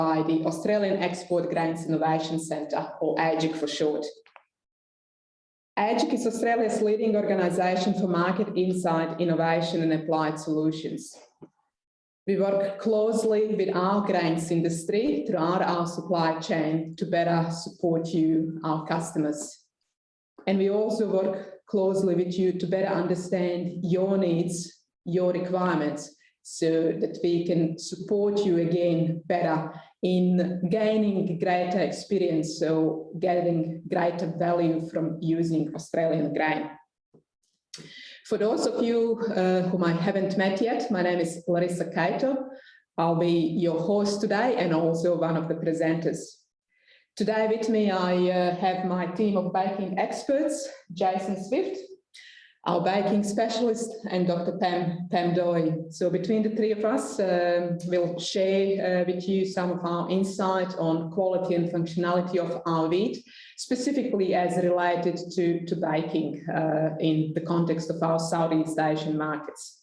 by the Australian Export Grains Innovation Centre, or AGIC for short. AGIC is Australia's leading organisation for market insight, innovation and applied solutions. We work closely with our grains industry throughout our supply chain to better support you, our customers. And we also work closely with you to better understand your needs, your requirements, so that we can support you again better in gaining greater experience, so getting greater value from using Australian grain. For those of you whom I haven't met yet, my name is Larissa Kaito. I'll be your host today and also one of the presenters. Today with me I have my team of baking experts, Jason Swift, our baking specialist, and Dr. Pam Doy. So between the three of us, we'll share with you some of our insight on quality and functionality of our wheat, specifically as related to baking in the context of our Southeast Asian markets.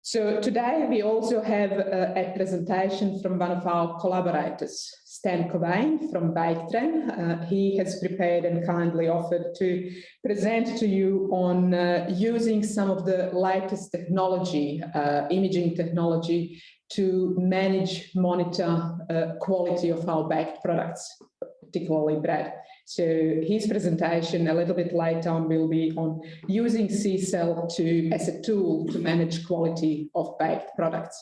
So today we also have a presentation from one of our collaborators, Stan Cobain from BakeTren. He has prepared and kindly offered to present to you on using some of the latest technology, imaging technology, to manage, monitor quality of our baked products, particularly bread. So his presentation a little bit later on will be on using C-Cell as a tool to manage quality of baked products.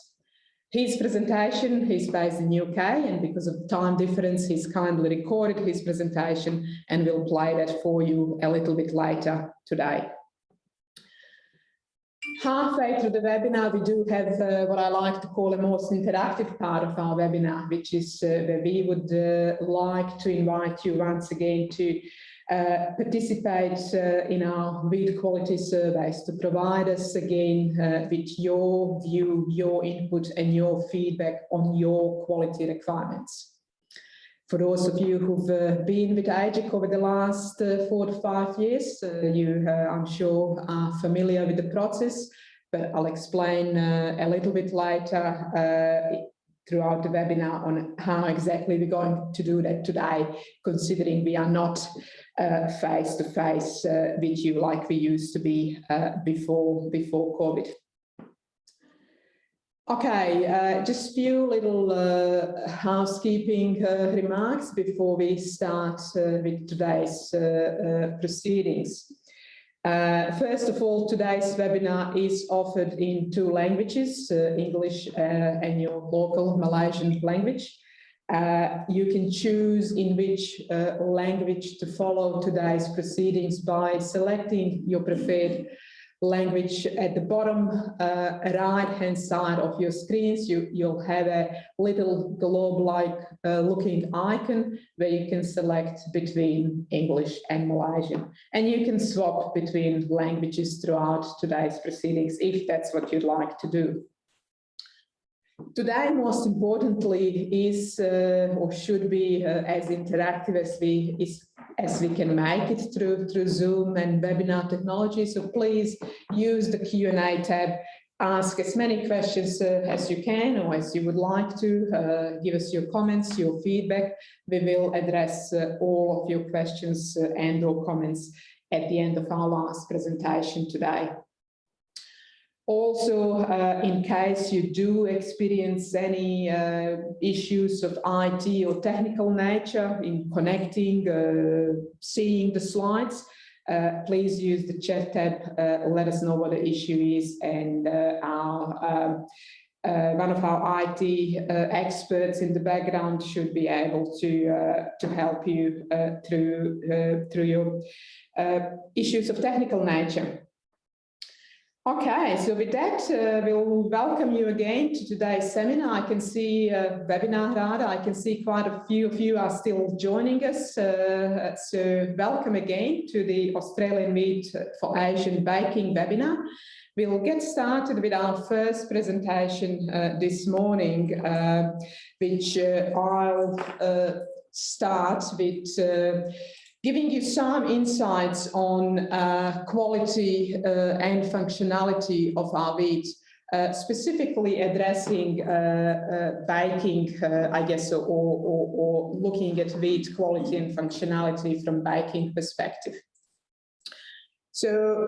His presentation, he's based in UK, and because of time difference, he's kindly recorded his presentation and we'll play that for you a little bit later today. Halfway through the webinar, we do have what I like to call a most interactive part of our webinar, which is where we would like to invite you once again to participate in our wheat quality surveys, to provide us again with your view, your input and your feedback on your quality requirements. For those of you who've been with AGIC over the last 4 to 5 years, you, I'm sure, are familiar with the process, but I'll explain a little bit later throughout the webinar on how exactly we're going to do that today, considering we are not face-to-face with you like we used to be before COVID. Okay, just a few little housekeeping remarks before we start with today's proceedings. First of all, today's webinar is offered in 2 languages, English and your local Malaysian language. You can choose in which language to follow today's proceedings by selecting your preferred language. At the bottom right-hand side of your screens, you'll have a little globe-like looking icon where you can select between English and Malaysian. And you can swap between languages throughout today's proceedings if that's what you'd like to do. Today, most importantly, is or should be as interactive as we can make it through Zoom and webinar technology. So please use the Q&A tab, ask as many questions as you can or as you would like to. Give us your comments, your feedback. We will address all of your questions and or comments at the end of our last presentation today. Also, in case you do experience any issues of IT or technical nature in connecting, seeing the slides, please use the chat tab, let us know what the issue is, and one of our IT experts in the background should be able to help you through your issues of technical nature. Okay, so with that, we'll welcome you again to today's seminar. I can see, webinar rather, I can see quite a few of you are still joining us. So welcome again to the Australian Wheat for Asian Baking webinar. We'll get started with our first presentation this morning, which I'll start with giving you some insights on quality and functionality of our wheat specifically addressing baking, I guess, or looking at wheat quality and functionality from baking perspective. So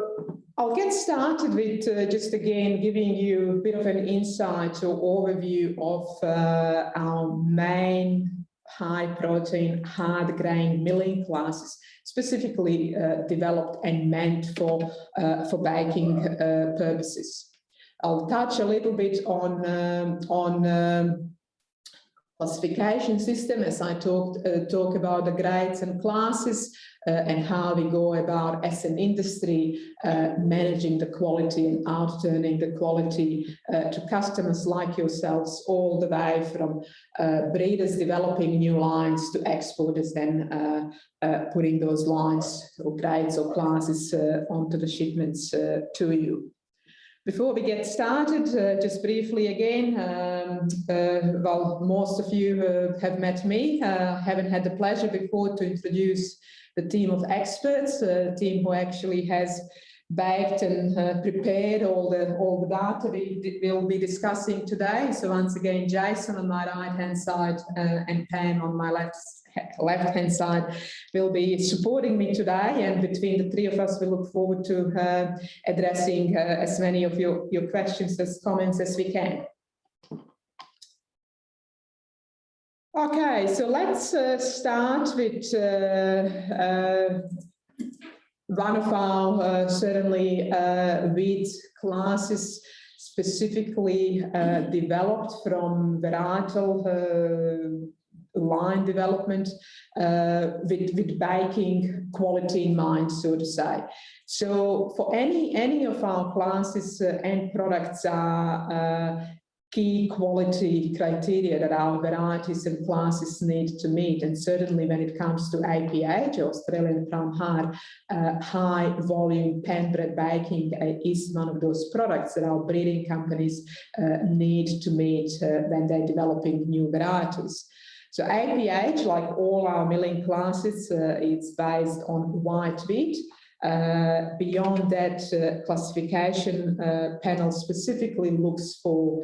I'll get started with just again giving you a bit of an insight or overview of our main high protein, hard grain milling classes, specifically developed and meant for baking purposes. I'll touch a little bit on classification system as I talk about the grades and classes and how we go about as an industry managing the quality and outturning the quality to customers like yourselves, all the way from breeders developing new lines to exporters then putting those lines or grades or classes onto the shipments to you. Before we get started, just briefly again, well, most of you have met me. Haven't had the pleasure before to introduce the team of experts, a team who actually has baked and prepared all the data we'll be discussing today. So once again, Jason on my right-hand side and Pam on my left-hand side will be supporting me today, and between the three of us we look forward to addressing as many of your questions as comments as we can. Okay, so let's start with one of our certainly wheat classes specifically developed from varietal line development with baking quality in mind, so to say. So for any of our classes and products are key quality criteria that our varieties and classes need to meet. And certainly when it comes to APH, Australian Brown Hard, high volume pan-bred baking is one of those products that our breeding companies need to meet when they're developing new varieties. So APH, like all our milling classes, it's based on white wheat. Beyond that, classification panel specifically looks for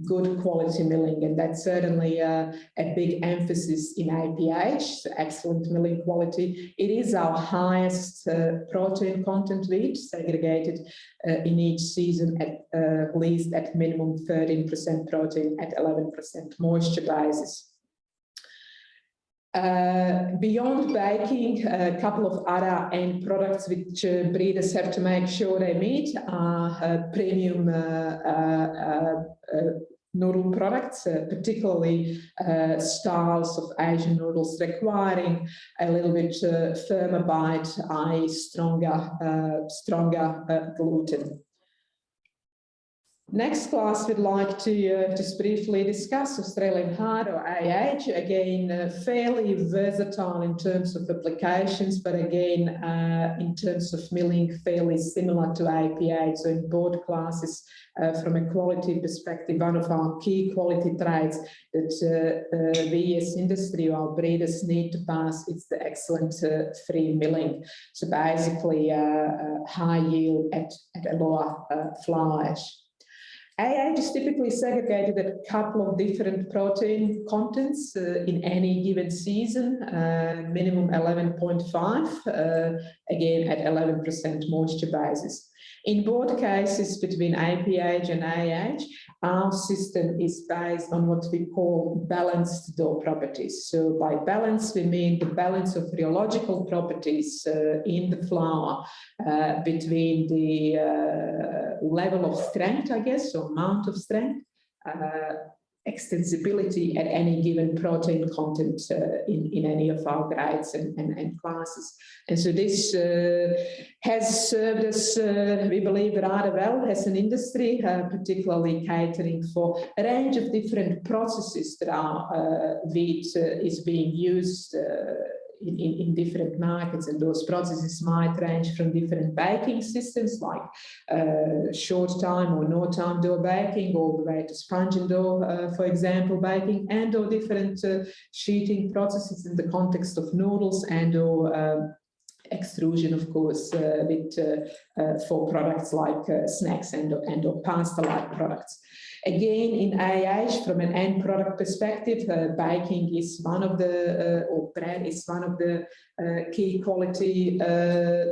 good quality milling, and that's certainly a big emphasis in APH, so excellent milling quality. It is our highest protein content wheat, segregated in each season at least at minimum 13% protein at 11% moisture basis. Beyond baking, a couple of other end products which breeders have to make sure they meet are premium noodle products, particularly styles of Asian noodles requiring a little bit firmer bite, i.e. stronger gluten. Next class, we'd like to just briefly discuss Australian Hard or AH. Again, fairly versatile in terms of applications, but again, in terms of milling, fairly similar to APH. So in both classes, from a quality perspective, one of our key quality traits that we as industry, our breeders need to pass is the excellent free milling. So basically, high yield at a lower flour ash. AH is typically segregated at a couple of different protein contents in any given season, minimum 11.5, again at 11% moisture basis. In both cases, between APH and AH, our system is based on what we call balanced dough properties. So by balance, we mean the balance of rheological properties in the flour between the level of strength, I guess, or amount of strength, extensibility at any given protein content in any of our grades and classes. And so this has served us, we believe, rather well as an industry, particularly catering for a range of different processes that our wheat is being used in different markets, and those processes might range from different baking systems like short time or no time dough baking, all the way to sponge and dough, for example, baking, and or different sheeting processes in the context of noodles and or extrusion, of course, for products like snacks and or pasta-like products. Again, in AH, from an end product perspective, baking is one of the, or bread is one of the key quality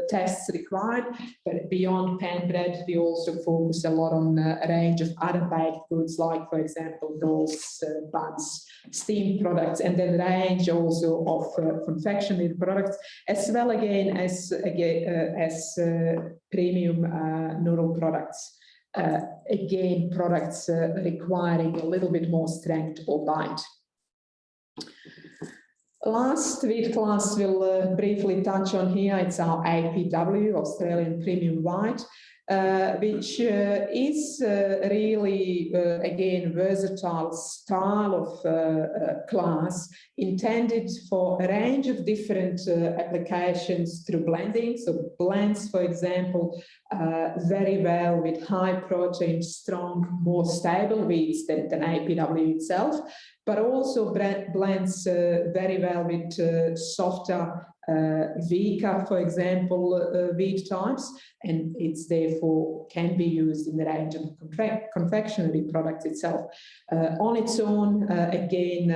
tests required. But beyond pan bread, we also focus a lot on a range of other baked goods, like, for example, rolls, buns, steamed products, and then range also of confectionery products, as well again as premium noodle products. Again, products requiring a little bit more strength or bite. Last wheat class we'll briefly touch on here. It's our APW, Australian Premium White, which is really, again, versatile style of class intended for a range of different applications through blending. So blends, for example, very well with high protein, strong, more stable wheats than APW itself, but also blends very well with softer, weaker, for example, wheat types, and it's therefore can be used in the range of confectionery products itself. On its own, again,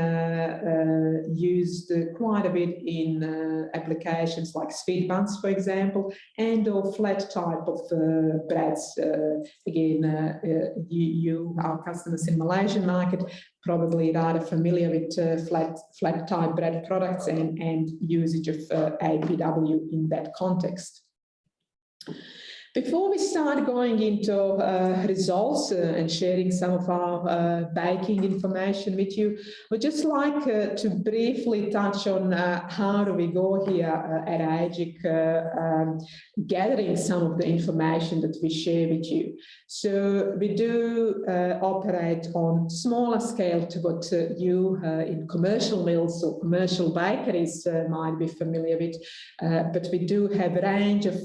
used quite a bit in applications like sweet buns, for example, and or flat type of breads. Again, our customers in Malaysian market probably rather familiar with flat type bread products and usage of APW in that context. Before we start going into results and sharing some of our baking information with you, we'd just like to briefly touch on how do we go here at AGIC gathering some of the information that we share with you. So we do operate on smaller scale to what you in commercial mills or commercial bakeries might be familiar with, but we do have a range of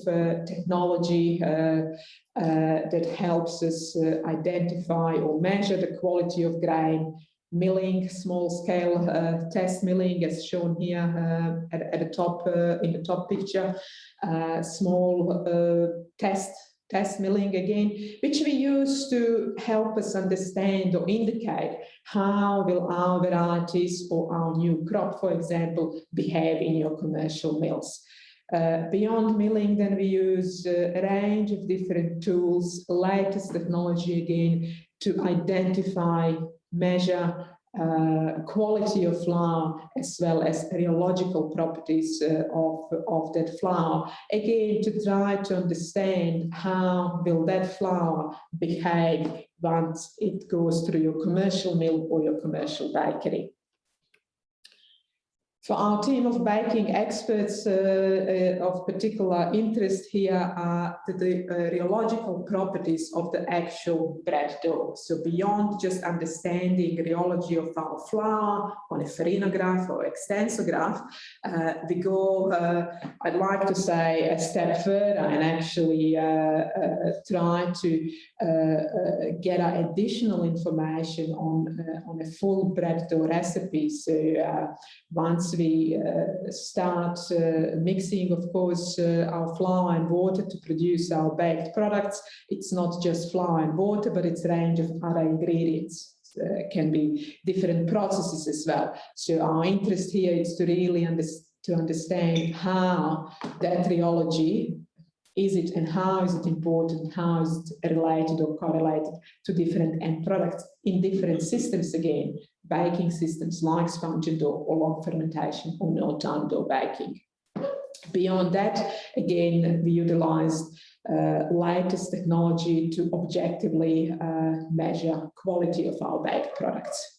technology that helps us identify or measure the quality of grain, milling, small-scale test milling, as shown here at the top in the top picture, small test milling again, which we use to help us understand or indicate how will our varieties or our new crop, for example, behave in your commercial mills. Beyond milling, then we use a range of different tools, latest technology again, to identify, measure quality of flour as well as rheological properties of that flour. Again, to try to understand how will that flour behave once it goes through your commercial mill or your commercial bakery. For our team of baking experts, of particular interest here are the rheological properties of the actual bread dough. So beyond just understanding rheology of our flour on a farinograph or extensograph, we go, I'd like to say, a step further and actually try to get additional information on a full bread dough recipe. So once we start mixing, of course, our flour and water to produce our baked products, it's not just flour and water, but it's a range of other ingredients. Can be different processes as well. So our interest here is to really understand how that rheology is it and how is it important, how is it related or correlated to different end products in different systems again, baking systems like sponge and dough or long fermentation or no-time dough baking. Beyond that, again, we utilized latest technology to objectively measure quality of our baked products.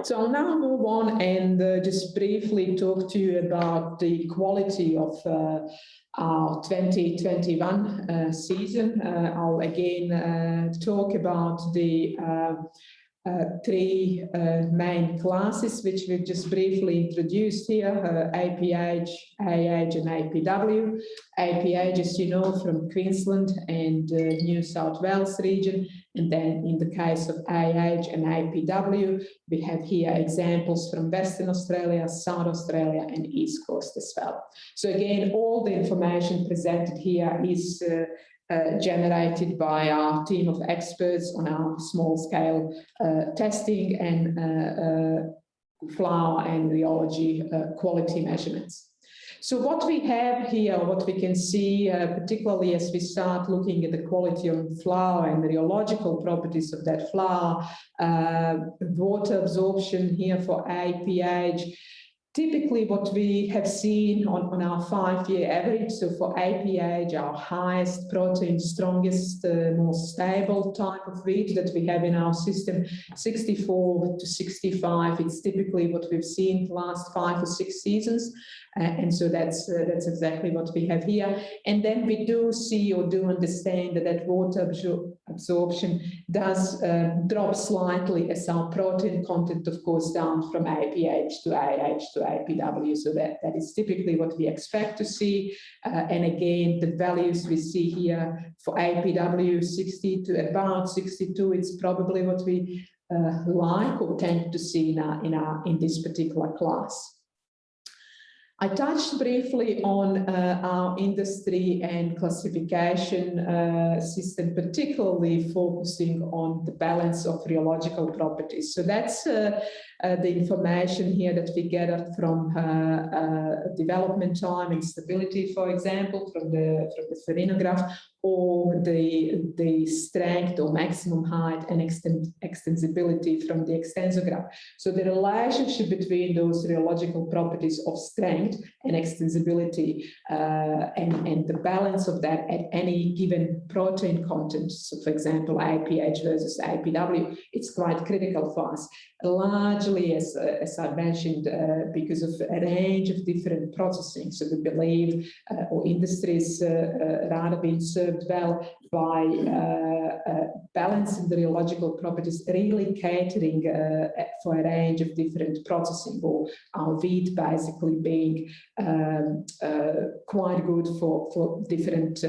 So I'll now move on and just briefly talk to you about the quality of our 2021 season. I'll again talk about the three main classes which we've just briefly introduced here, APH, AH and APW. APH, as you know, from Queensland and New South Wales region, And then in the case of AH and APW, we have here examples from Western Australia, South Australia, and East Coast as well. So again, all the information presented here is generated by our team of experts on our small-scale testing and flower and rheology quality measurements. So what we have here, what we can see, particularly as we start looking at the quality of flower and the rheological properties of that flower, water absorption here for APH, typically what we have seen on our 5-year average, so for APH, our highest protein, strongest, most stable type of wheat that we have in our system, 64 to 65, it's typically what we've seen the last 5 or 6 seasons. And so that's exactly what we have here. And then we do see or do understand that water absorption does drop slightly as our protein content, of course, down from APH to AH to APW. So that is typically what we expect to see. And again, the values we see here for APW, 60 to about 62, it's probably what we like or tend to see in this particular class. I touched briefly on our industry and classification system, particularly focusing on the balance of rheological properties. So that's the information here that we gathered from development time and stability, for example, from the farinograph, or the strength or maximum height and extensibility from the extensograph. So the relationship between those rheological properties of strength and extensibility and the balance of that at any given protein content, so for example, APH versus APW, it's quite critical for us. Largely, as I mentioned, because of a range of different processing. So we believe, or industries rather being served well by balancing the rheological properties, really catering for a range of different processing, or our wheat basically being quite good for different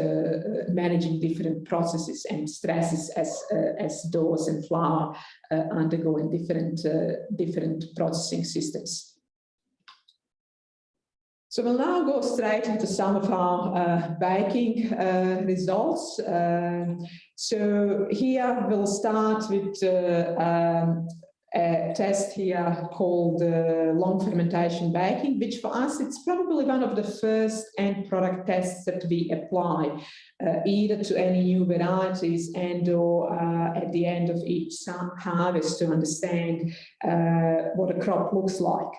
managing different processes and stresses as doughs and flour undergoing different processing systems. So we'll now go straight into some of our baking results. So here we'll start with a test here called long fermentation baking, which for us, it's probably one of the first end product tests that we apply, either to any new varieties and or at the end of each harvest to understand what a crop looks like.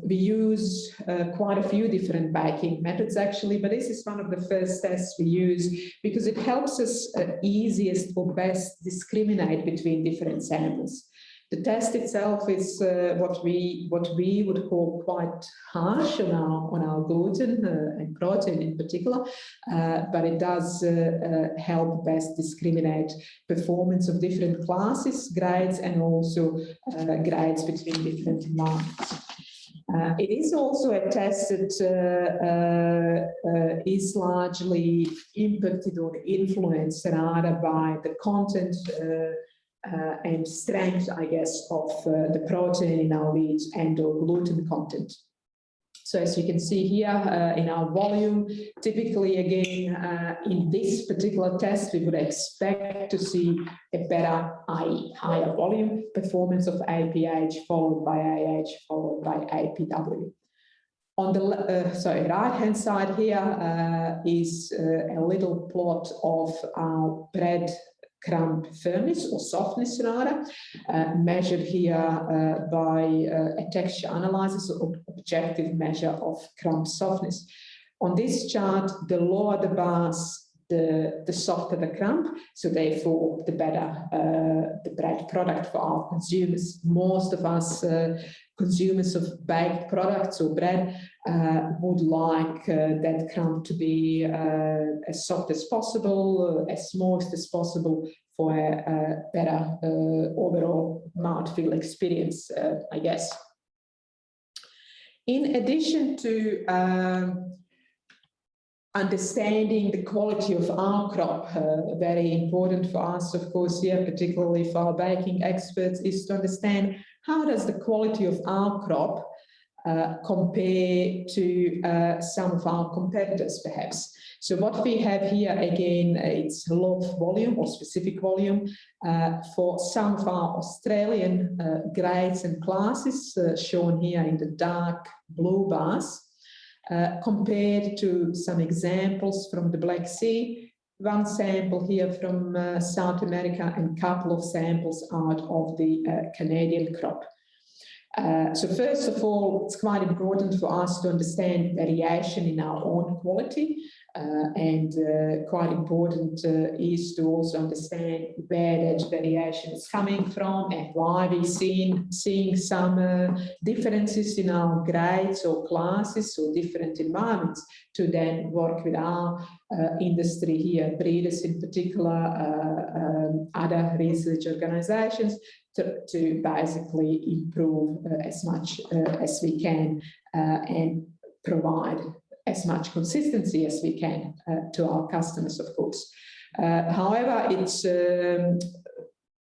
We use quite a few different baking methods actually, but this is one of the first tests we use because it helps us easiest or best discriminate between different samples. The test itself is what we would call quite harsh on our gluten and protein in particular, but it does help best discriminate performance of different classes, grades, and also grades between different markets. It is also a test that is largely impacted or influenced rather by the content and strength, I guess, of the protein in our wheat and or gluten content. So as you can see here in our volume, typically again in this particular test, we would expect to see a better, i.e. higher volume performance of APH followed by AH followed by APW. On the right-hand side here is a little plot of our bread crumb firmness or softness rather, measured here by a texture analyzer, so objective measure of crumb softness. On this chart, the lower the bars, the softer the crumb, so therefore the better the bread product for our consumers. Most of us consumers of baked products or bread would like that crumb to be as soft as possible, as moist as possible for a better overall mouthfeel experience, I guess. In addition to understanding the quality of our crop, very important for us, of course, here, particularly for our baking experts, is to understand how does the quality of our crop compare to some of our competitors, perhaps. So what we have here, again, it's a lot of volume or specific volume for some of our Australian grades and classes, shown here in the dark blue bars, compared to some examples from the Black Sea, one sample here from South America, and a couple of samples out of the Canadian crop. So first of all, it's quite important for us to understand variation in our own quality, and quite important is to also understand where that variation is coming from and why we're seeing some differences in our grades or classes or different environments, to then work with our industry here, breeders in particular, other research organizations, to basically improve as much as we can and provide as much consistency as we can to our customers, of course. However, it's,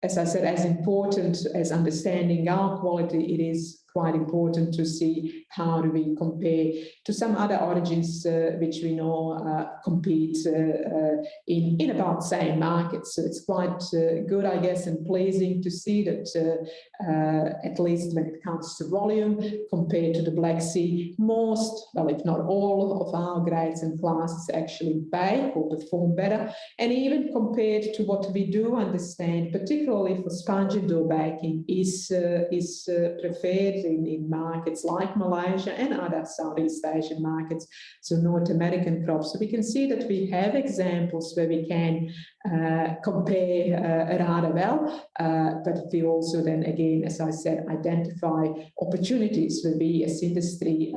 as I said, as important as understanding our quality, it is quite important to see how do we compare to some other origins which we know compete in about the same markets. So it's quite good, I guess, and pleasing to see that at least when it comes to volume, compared to the Black Sea, most, well, if not all of our grades and classes actually bake or perform better. And even compared to what we do understand, particularly for sponge and dough baking, is preferred in markets like Malaysia and other Southeast Asian markets, so North American crops. So we can see that we have examples where we can compare rather well, but we also then again, as I said, identify opportunities where we as industry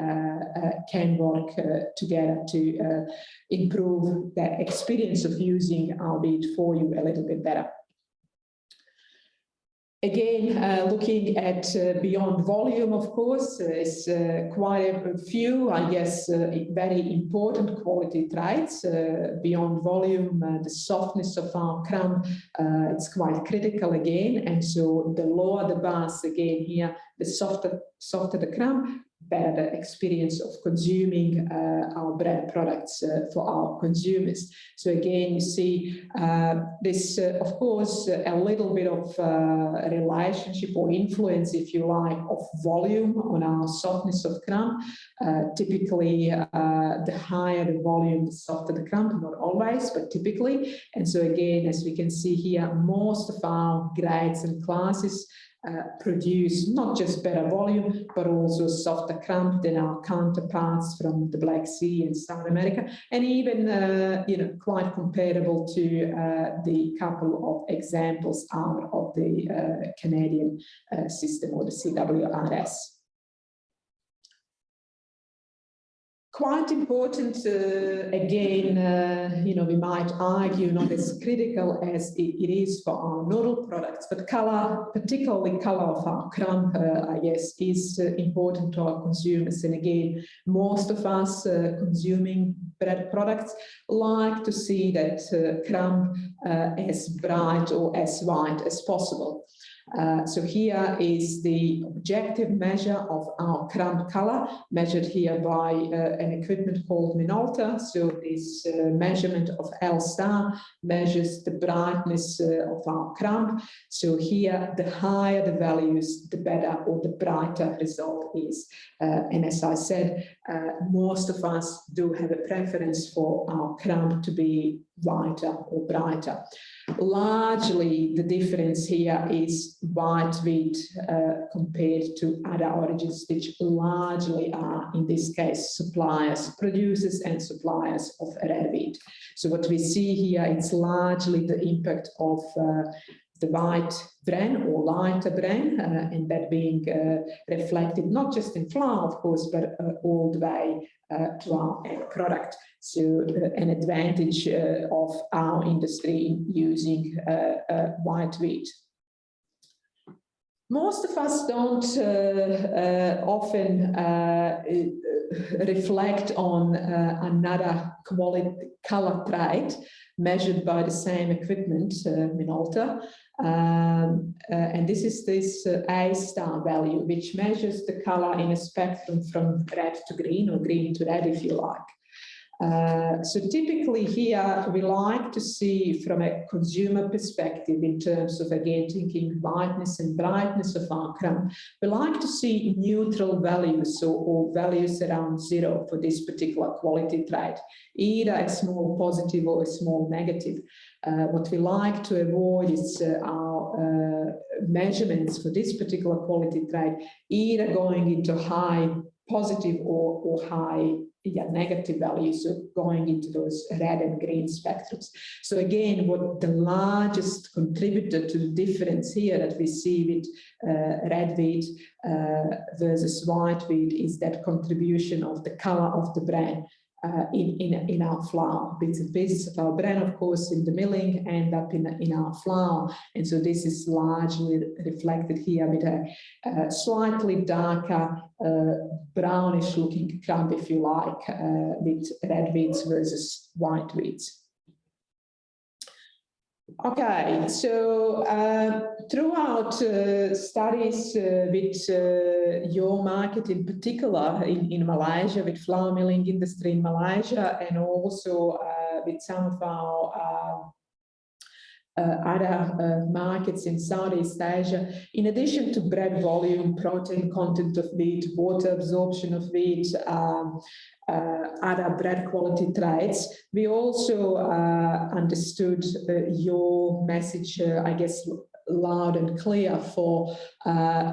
can work together to improve that experience of using our wheat for you a little bit better. Again, looking at beyond volume, of course, is quite a few, I guess, very important quality traits. Beyond volume, the softness of our crumb, it's quite critical again. And so the lower the bars, again here, the softer the crumb, better the experience of consuming our bread products for our consumers. So again, you see this, of course, a little bit of relationship or influence, if you like, of volume on our softness of crumb. Typically, the higher the volume, the softer the crumb, not always, but typically. And so again, as we can see here, most of our grades and classes produce not just better volume, but also softer crumb than our counterparts from the Black Sea and South America, and even quite comparable to the couple of examples out of the Canadian system, or the CWRS. Quite important, again, we might argue not as critical as it is for our noodle products, but color, particularly color of our crumb, I guess, is important to our consumers. And again, most of us consuming bread products like to see that crumb as bright or as white as possible. So here is the objective measure of our crumb color, measured here by an equipment called Minolta. So this measurement of L star measures the brightness of our crumb. So here, the higher the values, the better or the brighter result is. And as I said, most of us do have a preference for our crumb to be whiter or brighter. Largely, the difference here is white wheat compared to other origins, which largely are, in this case, suppliers, producers and suppliers of red wheat. So what we see here, it's largely the impact of the white bran or lighter bran, and that being reflected not just in flour, of course, but all the way to our end product. So an advantage of our industry in using white wheat. Most of us don't often reflect on another color trait measured by the same equipment, Minolta. And this is this A star value, which measures the color in a spectrum from red to green, or green to red, if you like. So typically here we like to see from a consumer perspective, in terms of, again, thinking whiteness and brightness of our crown, we like to see neutral values, or values around 0 for this particular quality trait, either a small positive or a small negative. What we like to avoid is our measurements for this particular quality trait either going into high positive or high negative values, so going into those red and green spectrums. So again, what the largest contributor to the difference here that we see with red wheat versus white wheat is that contribution of the color of the bran in our flour. Bits and pieces of our bran, of course, in the milling end up in our flour, and so this is largely reflected here with a slightly darker brownish looking crumb, if you like, with red wheats versus white wheats. Okay, so throughout studies with your market in particular in Malaysia, with flour milling industry in Malaysia, and also with some of our other markets in Southeast Asia, in addition to bread volume, protein content of wheat, water absorption of wheat, other bread quality traits, we also understood your message, I guess, loud and clear for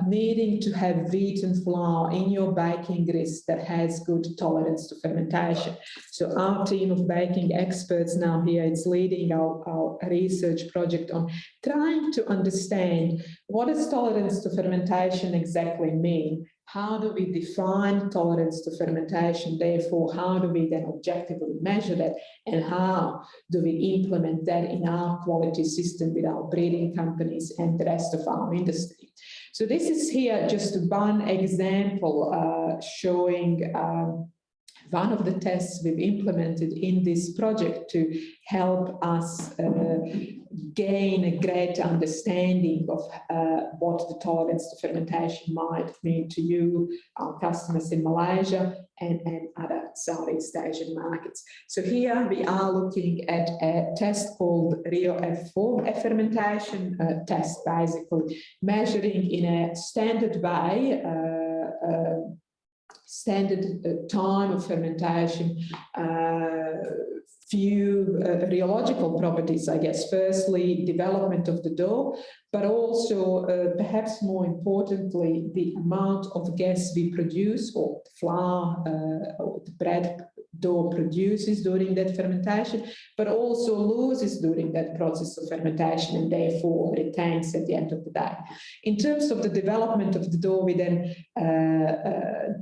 needing to have wheat and flour in your baking grist that has good tolerance to fermentation. So our team of baking experts now here is leading our research project on trying to understand what does tolerance to fermentation exactly mean. How do we define tolerance to fermentation? Therefore, how do we then objectively measure that? And how do we implement that in our quality system with our breeding companies and the rest of our industry? So this is here just one example showing one of the tests we've implemented in this project to help us gain a greater understanding of what the tolerance to fermentation might mean to you, our customers in Malaysia and other Southeast Asian markets. So here we are looking at a test called Rio F4, a fermentation test, basically measuring in a standard way standard time of fermentation, few rheological properties, I guess. Firstly, development of the dough, but also, perhaps more importantly, the amount of gas we produce, or the flour or the bread dough produces during that fermentation, but also loses during that process of fermentation and therefore retains at the end of the day. In terms of the development of the dough, we then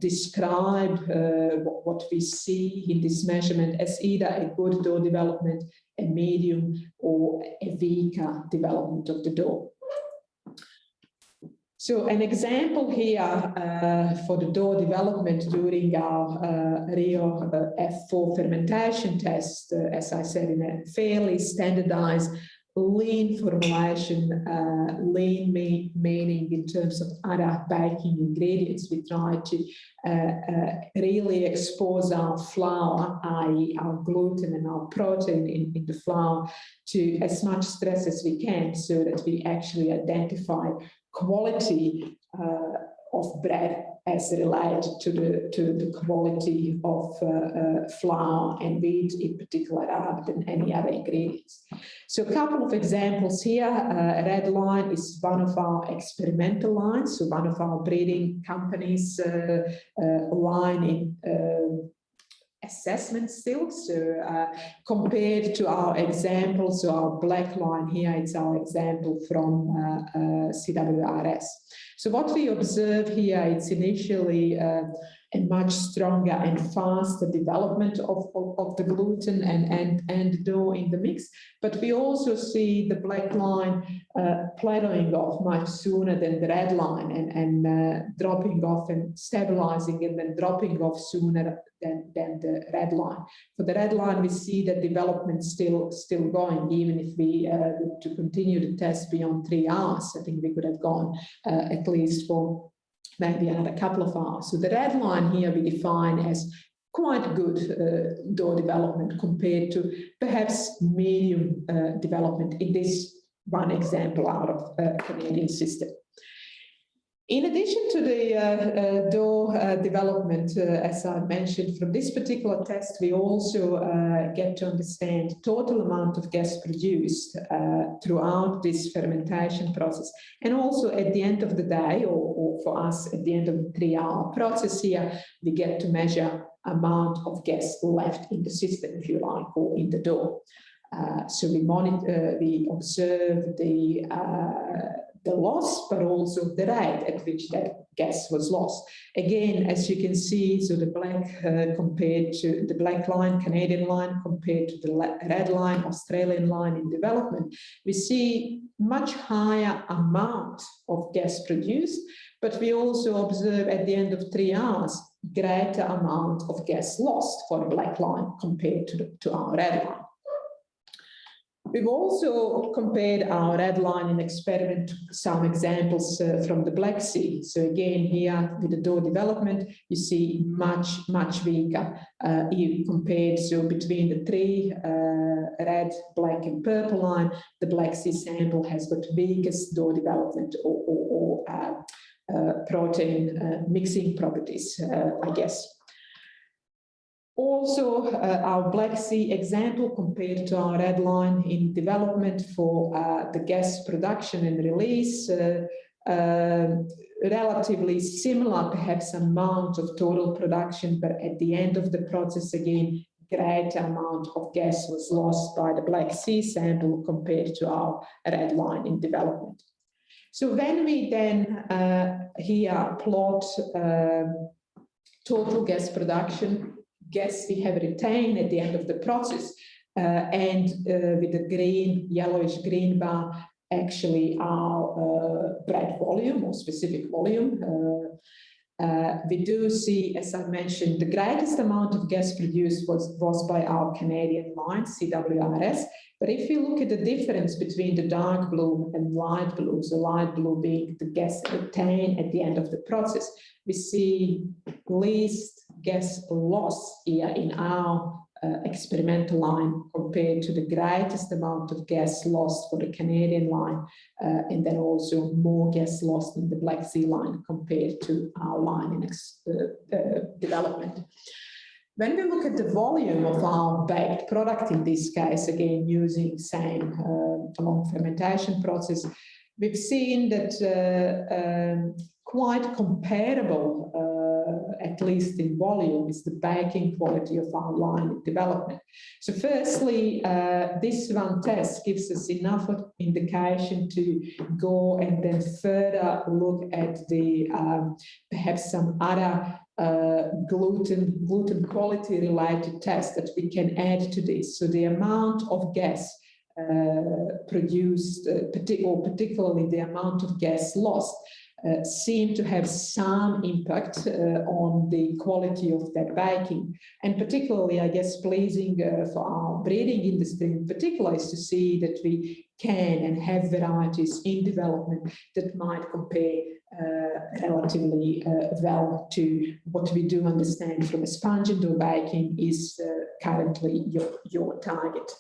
describe what we see in this measurement as either a good dough development, a medium, or a weaker development of the dough. So an example here for the dough development during our Rio F4 fermentation test, as I said, in a fairly standardized lean formulation, lean meaning in terms of other baking ingredients. We try to really expose our flour, i.e. our gluten and our protein in the flour, to as much stress as we can, so that we actually identify quality of bread as related to the quality of flour and wheat in particular, rather than any other ingredients. So a couple of examples here. A red line is one of our experimental lines, so one of our breeding companies' line in assessment still. So compared to our example, so our black line here, it's our example from CWRS. So what we observe here, it's initially a much stronger and faster development of the gluten and dough in the mix. But we also see the black line plateauing off much sooner than the red line and dropping off and stabilizing and then dropping off sooner than the red line. For the red line, we see that development still going, even if we were to continue the test beyond 3 hours. I think we could have gone at least for maybe another couple of hours. So the red line here we define as quite good dough development compared to perhaps medium development in this one example out of Canadian system. In addition to the dough development, as I mentioned, from this particular test, we also get to understand total amount of gas produced throughout this fermentation process. And also at the end of the day, or for us at the end of the 3-hour process here, we get to measure amount of gas left in the system, if you like, or in the dough. So we monitor, we observe the loss, but also the rate at which that gas was lost. Again, as you can see, so the black compared to the black line, Canadian line, compared to the red line, Australian line in development, we see much higher amount of gas produced, but we also observe at the end of 3 hours, greater amount of gas lost for the black line compared to our red line. We've also compared our red line in experiment, some examples from the Black Sea. So again, here with the dough development, you see much weaker compared. So between the 3 red, black and purple line, the Black Sea sample has got weakest dough development or protein mixing properties, I guess. Also, our Black Sea example compared to our red line in development for the gas production and release, relatively similar, perhaps, amount of total production, but at the end of the process, again, great amount of gas was lost by the Black Sea sample compared to our red line in development. So when we then here plot total gas production, gas we have retained at the end of the process, and with the green, yellowish green bar, actually our bread volume or specific volume. We do see, as I mentioned, the greatest amount of gas produced was by our Canadian line, CWRS. But if you look at the difference between the dark blue and light blue, so light blue being the gas retained at the end of the process, we see least gas loss here in our experimental line compared to the greatest amount of gas lost for the Canadian line, and then also more gas lost in the Black Sea line compared to our line in development. When we look at the volume of our baked product, in this case, again, using same long fermentation process, we've seen that quite comparable, at least in volume, is the baking quality of our line development. So firstly, this one test gives us enough indication to go and then further look at the perhaps some other gluten quality related tests that we can add to this. So the amount of gas produced, or particularly the amount of gas lost, seem to have some impact on the quality of that baking. And particularly, I guess, pleasing for our breeding industry in particular is to see that we can and have varieties in development that might compare relatively well to what we do understand from a sponge and dough baking is currently your target.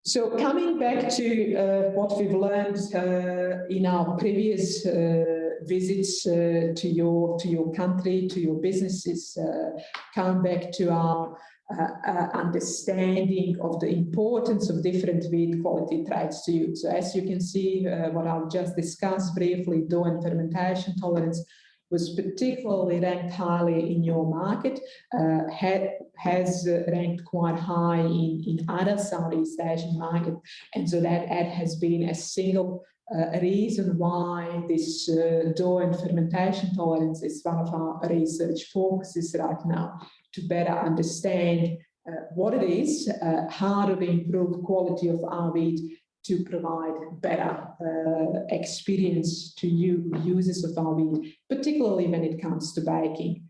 So coming back to what we've learned in our previous visits to your country, to your businesses, come back to our understanding of the importance of different wheat quality traits to you. So as you can see, what I've just discussed briefly, dough and fermentation tolerance was particularly ranked highly in your market, has ranked quite high in other Southeast Asian markets. And so that has been a single a reason why this dough and fermentation tolerance is one of our research focuses right now, to better understand what it is, how do we improve quality of our wheat to provide better experience to users of our wheat, particularly when it comes to baking.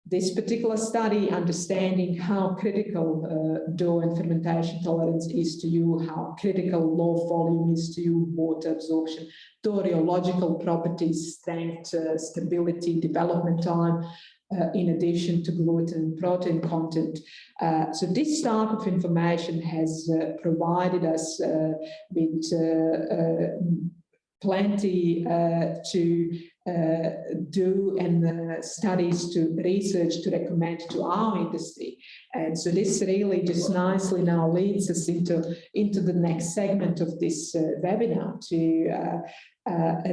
This particular study, understanding how critical dough and fermentation tolerance is to you, how critical low volume is to you, water absorption, rheological properties, strength, stability, development time, in addition to gluten and protein content. So this type of information has provided us with plenty to do and studies to research to recommend to our industry. And so this really just nicely now leads us into the next segment of this webinar to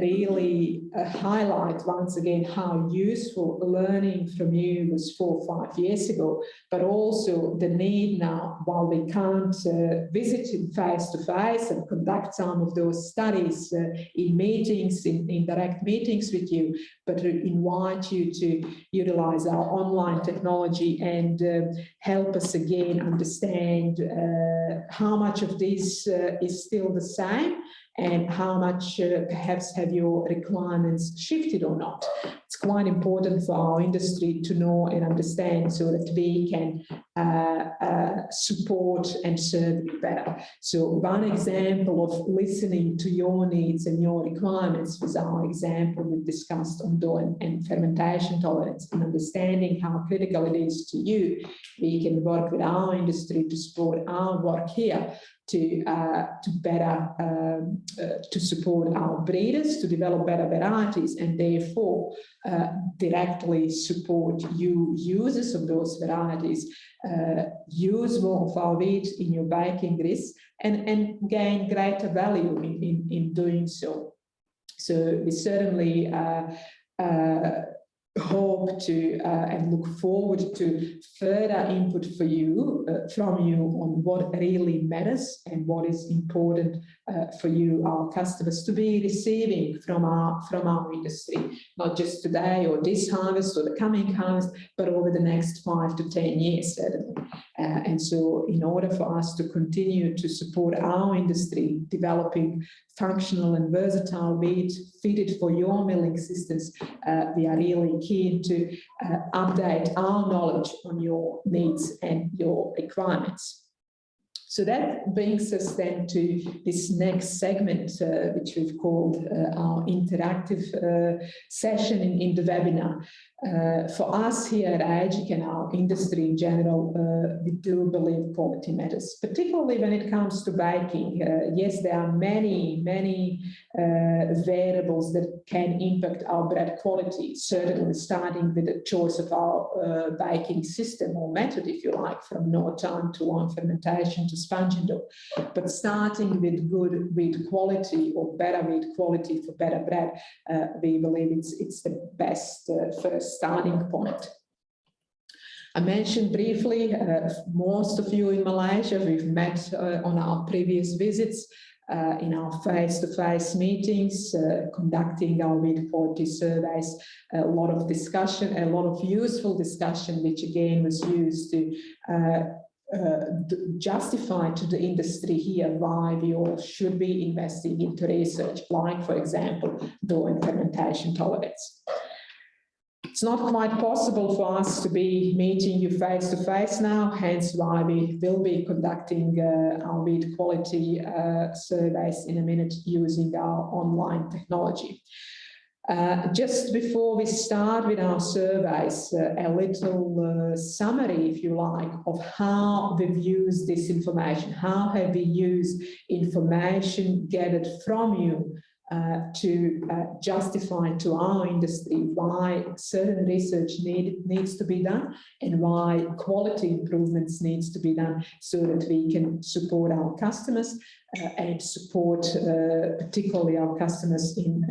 really highlight once again how useful learning from you was 4 or 5 years ago, but also the need now, while we can't visit face to face and conduct some of those studies in meetings, in direct meetings with you, but to invite you to utilize our online technology and help us again understand how much of this is still the same, and how much perhaps have your requirements shifted or not. It's quite important for our industry to know and understand so that we can support and serve you better. So one example of listening to your needs and your requirements was our example we discussed on dough and fermentation tolerance, and understanding how critical it is to you. We can work with our industry to support our work here to better to support our breeders to develop better varieties, and therefore directly support you users of those varieties, use more of our wheat in your baking grits, and gain greater value in doing so. So we certainly hope to and look forward to further input for you from you on what really matters and what is important for you, our customers, to be receiving from our industry, not just today or this harvest or the coming harvest, but over the next 5 to 10 years, certainly. And so in order for us to continue to support our industry, developing functional and versatile wheat fitted for your milling systems, we are really keen to update our knowledge on your needs and your requirements. So that brings us then to this next segment, which we've called our interactive session in the webinar. For us here at AGIC and our industry in general, we do believe quality matters, particularly when it comes to baking. Yes, there are many variables that can impact our bread quality, certainly starting with the choice of our baking system or method, if you like, from no time to long fermentation to sponging dough. But starting with good wheat quality or better wheat quality for better bread, we believe it's the best first starting point. I mentioned briefly, most of you in Malaysia, we've met on our previous visits, in our face-to-face meetings, conducting our wheat quality surveys, a lot of discussion, a lot of useful discussion, which again was used to justify to the industry here why we all should be investing into research, like, for example, dough and fermentation tolerance. It's not quite possible for us to be meeting you face to face now, hence why we will be conducting our wheat quality surveys in a minute using our online technology. Just before we start with our surveys, a little summary, if you like, of how we've used this information. How have we used information gathered from you to justify to our industry why certain research needs to be done and why quality improvements needs to be done, so that we can support our customers and support particularly our customers in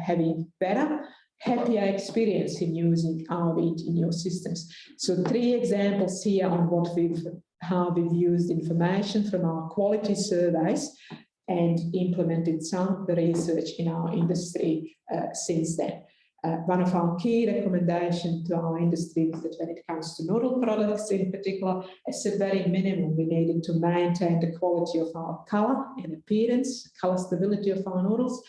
having better, happier experience in using our wheat in your systems. So 3 examples here on how we've used information from our quality surveys and implemented some of the research in our industry since then. One of our key recommendations to our industry is that when it comes to noodle products in particular, as a very minimum, we needed to maintain the quality of our colour and appearance, colour stability of our noodles,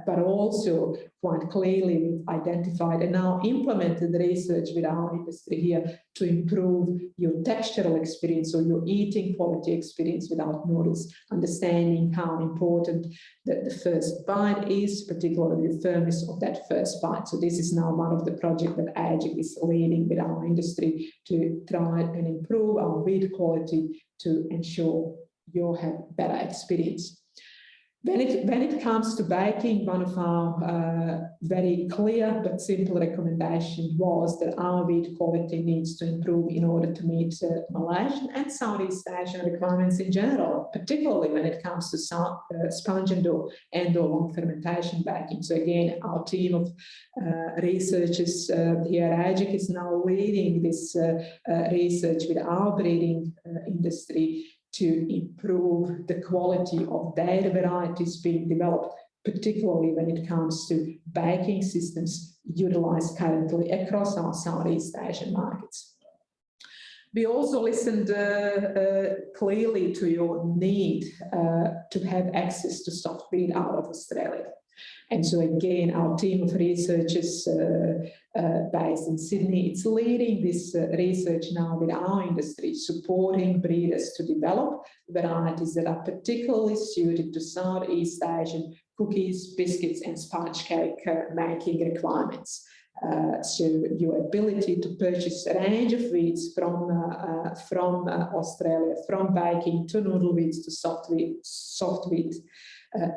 but also quite clearly we've identified and now implemented the research with our industry here to improve your textural experience or your eating quality experience without noodles, understanding how important the first bite is, particularly the firmness of that first bite. So this is now one of the projects that AGIC is leading with our industry to try and improve our wheat quality to ensure you'll have better experience. When it comes to baking, one of our very clear but simple recommendations was that our wheat quality needs to improve in order to meet Malaysian and Southeast Asian requirements in general, particularly when it comes to sponge and long fermentation baking. So again, our team of researchers here at AGIC is now leading this research with our breeding industry to improve the quality of their varieties being developed, particularly when it comes to baking systems utilized currently across our Southeast Asian markets. We also listened clearly to your need to have access to soft wheat out of Australia. And so again, our team of researchers based in Sydney, it's leading this research now with our industry, supporting breeders to develop varieties that are particularly suited to Southeast Asian cookies, biscuits and sponge cake making requirements. So your ability to purchase a range of wheats from Australia, from baking to noodle wheats to soft wheat,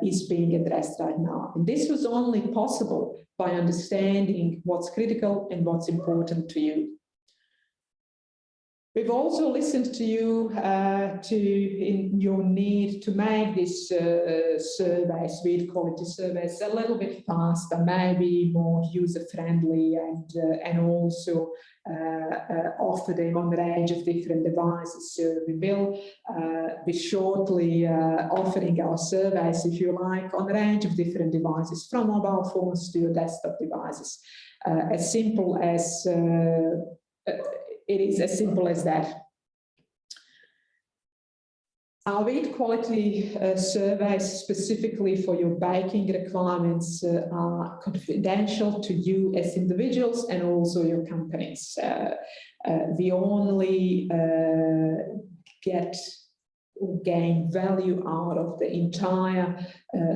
is being addressed right now. And this was only possible by understanding what's critical and what's important to you. We've also listened to you in your need to make these surveys, wheat quality surveys, a little bit faster, maybe more user-friendly, and also offer them on a range of different devices. So we will be shortly offering our surveys, if you like, on a range of different devices, from mobile phones to your desktop devices. As simple as it is as simple as that. Our wheat quality surveys specifically for your baking requirements are confidential to you as individuals and also your companies. We only gain value out of the entire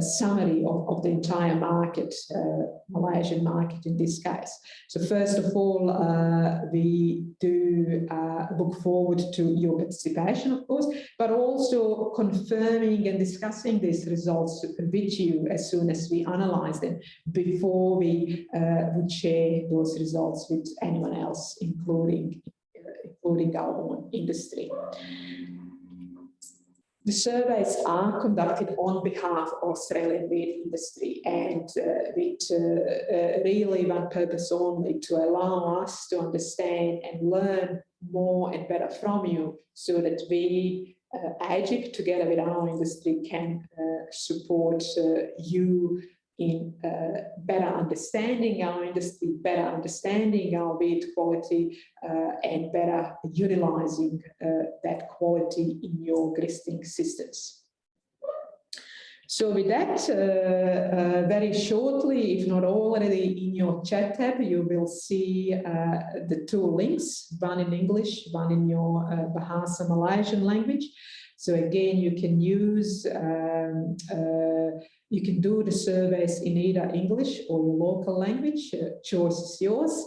summary of the entire market, Malaysian market in this case. So first of all, we do look forward to your participation, of course, but also confirming and discussing these results with you as soon as we analyze them before we would share those results with anyone else, including our own industry. The surveys are conducted on behalf of Australian wheat industry and with really one purpose only, to allow us to understand and learn more and better from you, so that we, AGIC, together with our industry, can support you in better understanding our industry, better understanding our wheat quality, and better utilizing that quality in your gristing systems. So with that, very shortly, if not already in your chat tab, you will see the two links, one in English, one in your Bahasa Malaysian language. So again, you can use you can do the surveys in either English or your local language. Choice is yours.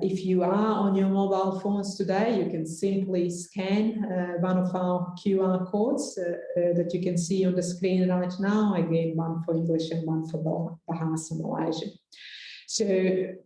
If you are on your mobile phones today, you can simply scan one of our QR codes that you can see on the screen right now. Again, one for English and one for Bahasa Malaysian. So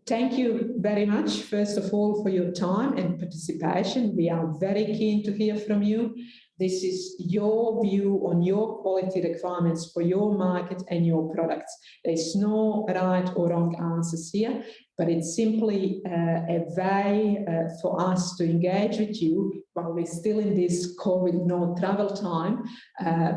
thank you very much, first of all, for your time and participation. We are very keen to hear from you. This is your view on your quality requirements for your market and your products. There's no right or wrong answers here, but it's simply a way for us to engage with you while we're still in this COVID no travel time,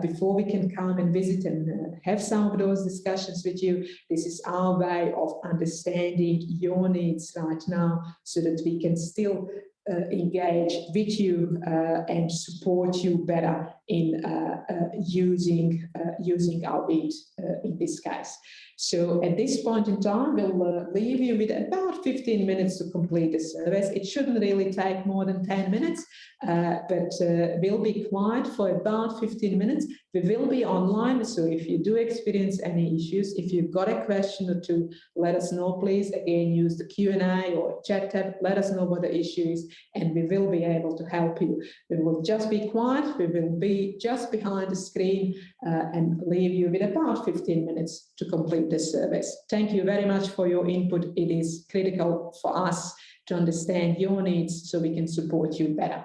before we can come and visit and have some of those discussions with you. This is our way of understanding your needs right now so that we can still engage with you and support you better in using our bid in this case. So at this point in time, we'll leave you with about 15 minutes to complete the surveys. It shouldn't really take more than 10 minutes, but we'll be quiet for about 15 minutes. We will be online, so if you do experience any issues, if you've got a question or two, let us know, please. Again, use the Q&A or chat tab, let us know what the issue is, and we will be able to help you. We will just be quiet, we will be just behind the screen and leave you with about 15 minutes to complete the surveys. Thank you very much for your input. It is critical for us to understand your needs so we can support you better.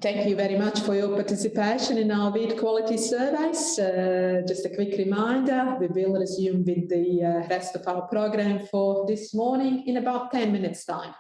Thank you very much for your participation in our wheat quality surveys. Just a quick reminder, we will resume with the rest of our program for this morning in about 10 minutes' time.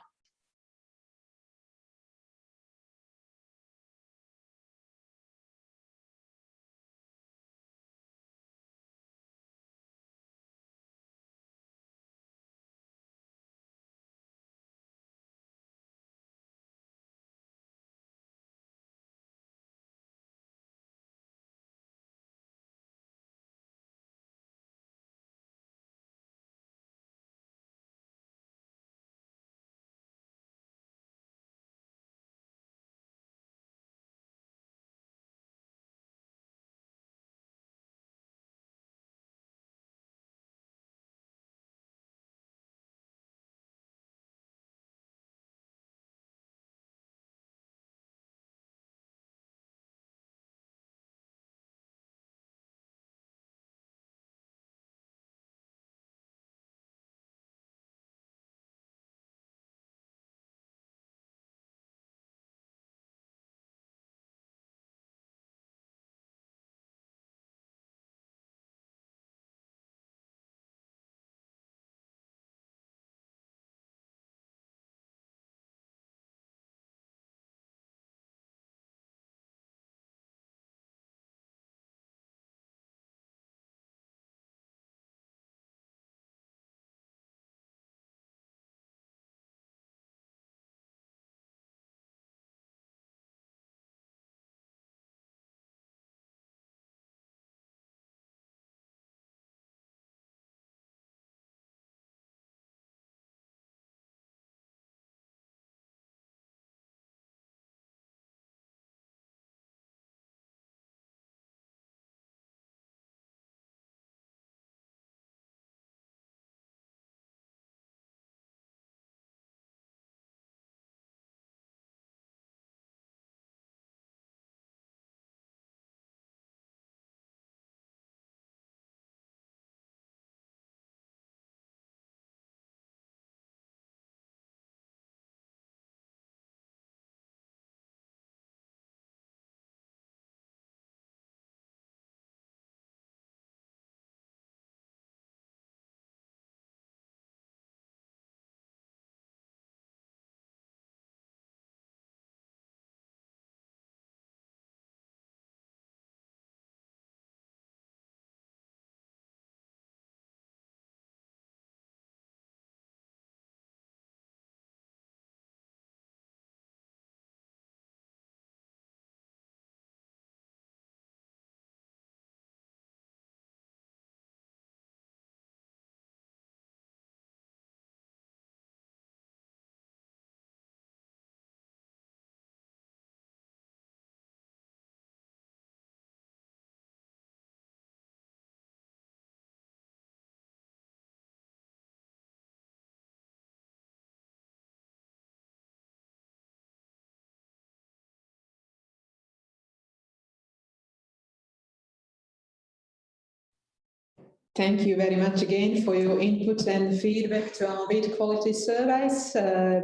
Thank you very much again for your input and feedback to our wheat quality surveys.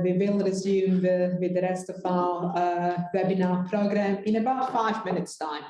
We will resume with the rest of our webinar program in about 5 minutes' time.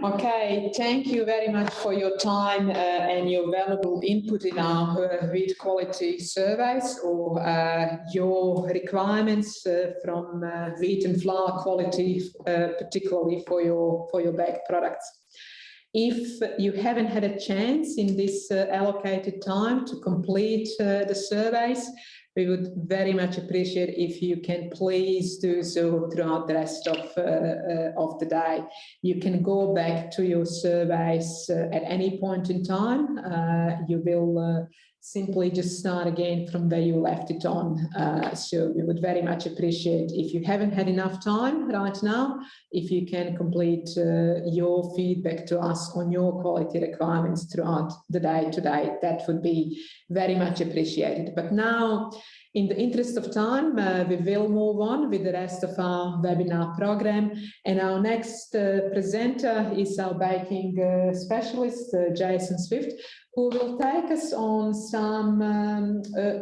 Okay, thank you very much for your time and your valuable input in our wheat quality surveys or your requirements from wheat and flour quality, particularly for your baked products. If you haven't had a chance in this allocated time to complete the surveys, we would very much appreciate if you can please do so throughout the rest of the day. You can go back to your surveys at any point in time. You will simply just start again from where you left it on. So we would very much appreciate if you haven't had enough time right now, if you can complete your feedback to us on your quality requirements throughout the day today. That would be very much appreciated. But now, in the interest of time, we will move on with the rest of our webinar program. And our next presenter is our baking specialist, Jason Swift, who will take us on some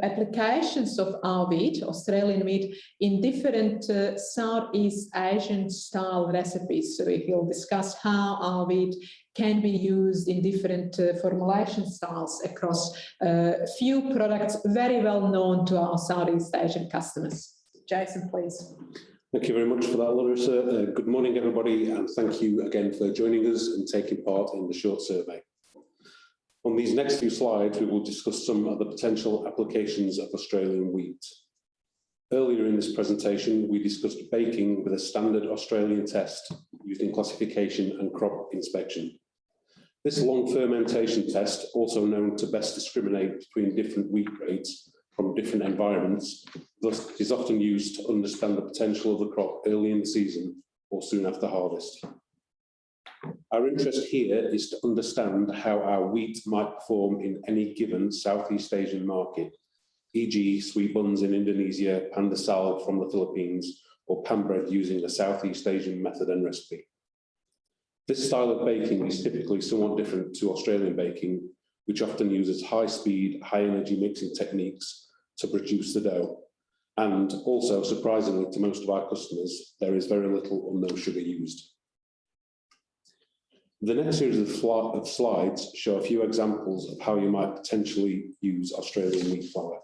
applications of our wheat, Australian wheat, in different Southeast Asian style recipes. So he'll discuss how our wheat can be used in different formulation styles across a few products very well known to our Southeast Asian customers. Jason, please. Thank you very much for that, Larissa. Good morning, everybody, and thank you again for joining us and taking part in the short survey. On these next few slides, we will discuss some of the potential applications of Australian wheat. Earlier in this presentation, we discussed baking with a standard Australian test used in classification and crop inspection. This long fermentation test, also known to best discriminate between different wheat grades from different environments, thus is often used to understand the potential of the crop early in the season or soon after harvest. Our interest here is to understand how our wheat might perform in any given Southeast Asian market, e.g. sweet buns in Indonesia, pandesal from the Philippines, or pan bread using the Southeast Asian method and recipe. This style of baking is typically somewhat different to Australian baking, which often uses high-speed, high-energy mixing techniques to produce the dough. And also, surprisingly to most of our customers, there is very little or no sugar used. The next series of slides show a few examples of how you might potentially use Australian wheat flour.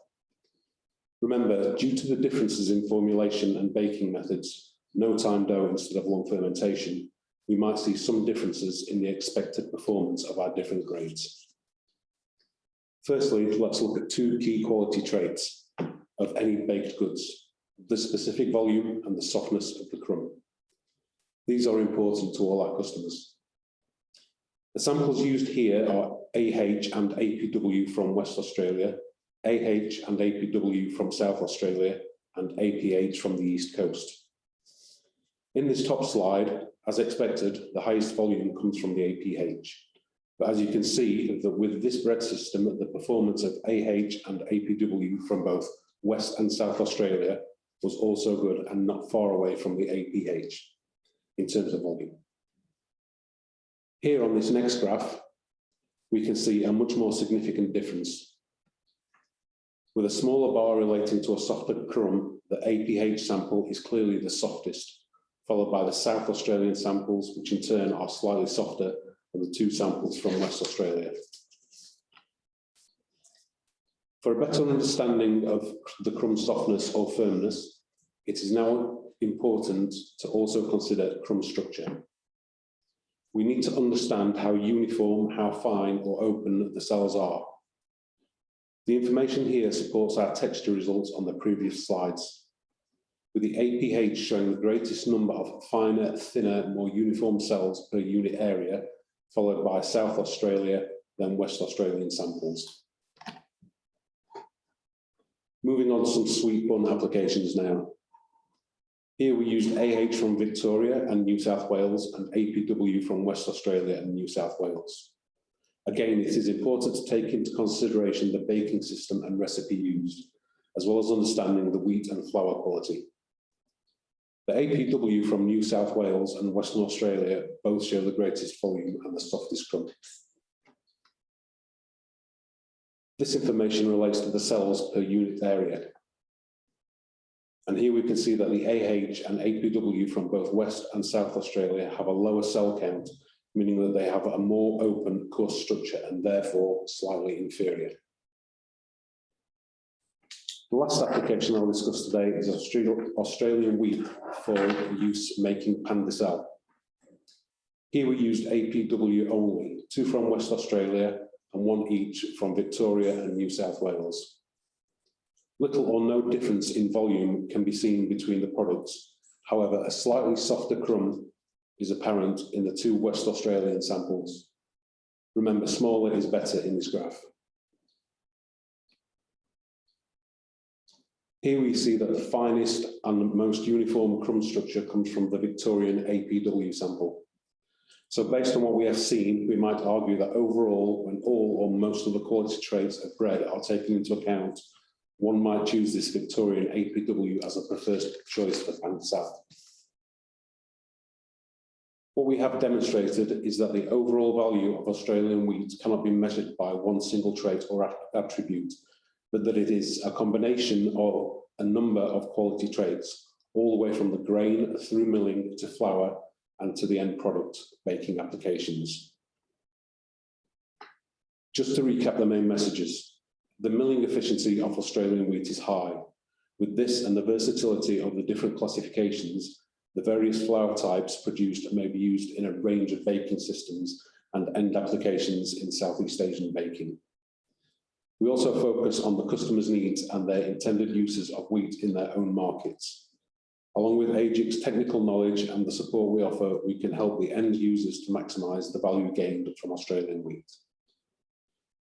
Remember, due to the differences in formulation and baking methods, no-time dough instead of long fermentation, we might see some differences in the expected performance of our different grades. Firstly, let's look at two key quality traits of any baked goods: the specific volume and the softness of the crumb. These are important to all our customers. The samples used here are AH and APW from West Australia, AH and APW from South Australia, and APH from the East Coast. In this top slide, as expected, the highest volume comes from the APH. But as you can see, that with this bread system, the performance of AH and APW from both West and South Australia was also good and not far away from the APH in terms of volume. Here on this next graph, we can see a much more significant difference. With a smaller bar relating to a softer crumb, the APH sample is clearly the softest, followed by the South Australian samples, which in turn are slightly softer than the two samples from West Australia. For a better understanding of the crumb softness or firmness, it is now important to also consider crumb structure. We need to understand how uniform, how fine or open the cells are. The information here supports our texture results on the previous slides, with the APH showing the greatest number of finer, thinner, more uniform cells per unit area, followed by South Australia, then West Australian samples. Moving on to some sweet bun applications now. Here we used AH from Victoria and New South Wales and APW from West Australia and New South Wales. Again, it is important to take into consideration the baking system and recipe used, as well as understanding the wheat and flour quality. The APW from New South Wales and Western Australia both show the greatest volume and the softest crumb. This information relates to the cells per unit area. And here we can see that the AH and APW from both West and South Australia have a lower cell count meaning that they have a more open coarse structure and therefore slightly inferior. The last application I'll discuss today is Australian wheat for use making pandesal. Here we used APW only, 2 from West Australia and 1 each from Victoria and New South Wales. Little or no difference in volume can be seen between the products. However, a slightly softer crumb is apparent in the 2 West Australian samples. Remember, smaller is better in this graph. Here we see that the finest and most uniform crumb structure comes from the Victorian APW sample. So based on what we have seen, we might argue that overall, when all or most of the quality traits of bread are taken into account, one might choose this Victorian APW as a preferred choice for pandesal. What we have demonstrated is that the overall value of Australian wheat cannot be measured by one single trait or attribute, but that it is a combination of a number of quality traits, all the way from the grain through milling to flour and to the end product, baking applications. Just to recap the main messages, the milling efficiency of Australian wheat is high. With this and the versatility of the different classifications, the various flour types produced may be used in a range of baking systems and end applications in Southeast Asian baking. We also focus on the customer's needs and their intended uses of wheat in their own markets. Along with AGIC's technical knowledge and the support we offer, we can help the end users to maximise the value gained from Australian wheat.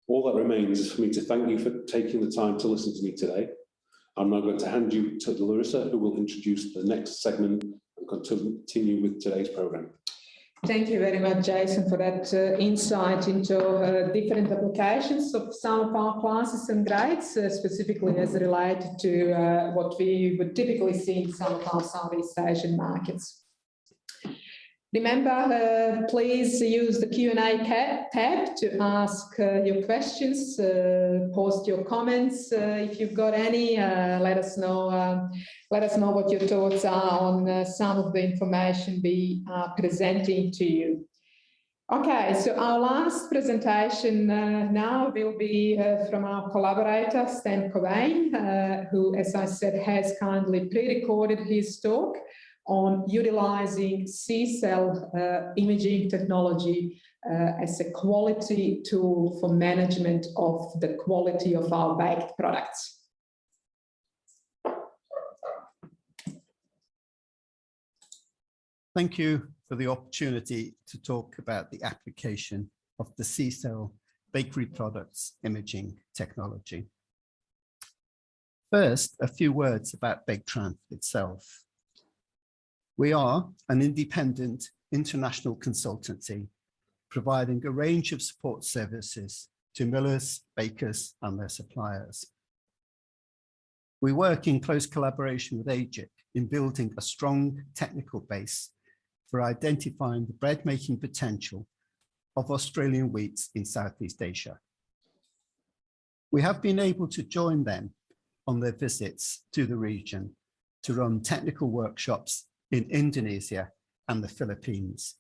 All that remains is for me to thank you for taking the time to listen to me today. I'm now going to hand you to Larissa, who will introduce the next segment and continue with today's programme. Thank you very much, Jason, for that insight into different applications of some of our classes and grades, specifically as related to what we would typically see in some of our Southeast Asian markets. Remember, please use the Q&A tab to ask your questions, post your comments if you've got any. Let us know what your thoughts are on some of the information we are presenting to you. Okay, so our last presentation now will be from our collaborator, Stan Cobain, who, as I said, has kindly pre-recorded his talk on utilising C-cell imaging technology as a quality tool for management of the quality of our baked products. Thank you for the opportunity to talk about the application of the C-cell bakery products imaging technology. First, a few words about BakeTran itself. We are an independent international consultancy providing a range of support services to millers, bakers, and their suppliers. We work in close collaboration with AGIC in building a strong technical base for identifying the bread-making potential of Australian wheats in Southeast Asia. We have been able to join them on their visits to the region to run technical workshops in Indonesia and the Philippines.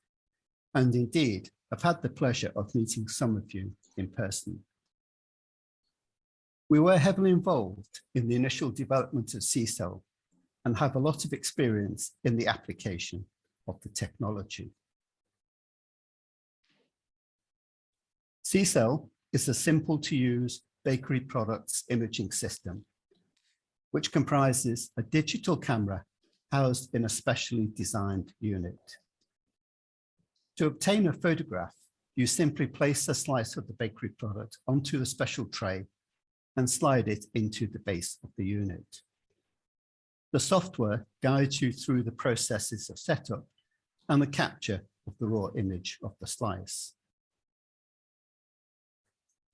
And indeed, I've had the pleasure of meeting some of you in person. We were heavily involved in the initial development of C-cell and have a lot of experience in the application of the technology. C-cell is a simple to use bakery products imaging system, which comprises a digital camera housed in a specially designed unit. To obtain a photograph, you simply place a slice of the bakery product onto a special tray and slide it into the base of the unit. The software guides you through the processes of setup and the capture of the raw image of the slice.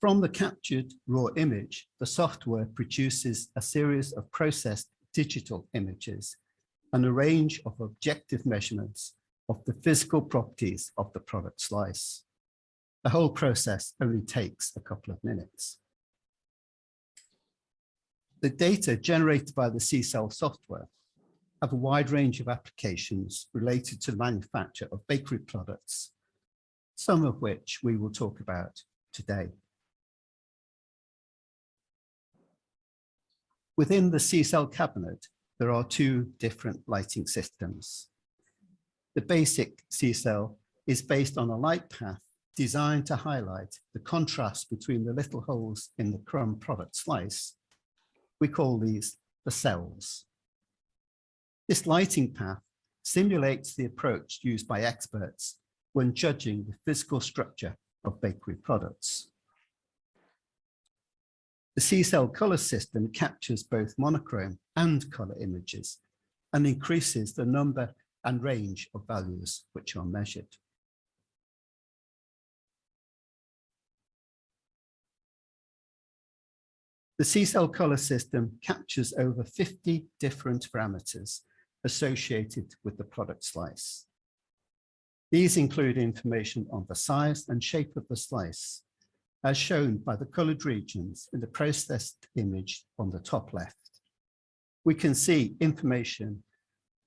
From the captured raw image, the software produces a series of processed digital images and a range of objective measurements of the physical properties of the product slice. The whole process only takes a couple of minutes. The data generated by the C-cell software have a wide range of applications related to the manufacture of bakery products, some of which we will talk about today. Within the C-cell cabinet, there are two different lighting systems. The basic C-cell is based on a light path designed to highlight the contrast between the little holes in the crumb product slice. We call these the cells. This lighting path simulates the approach used by experts when judging the physical structure of bakery products. The C-cell color system captures both monochrome and color images and increases the number and range of values which are measured. The C-cell color system captures over 50 different parameters associated with the product slice. These include information on the size and shape of the slice, as shown by the colored regions in the processed image on the top left. We can see information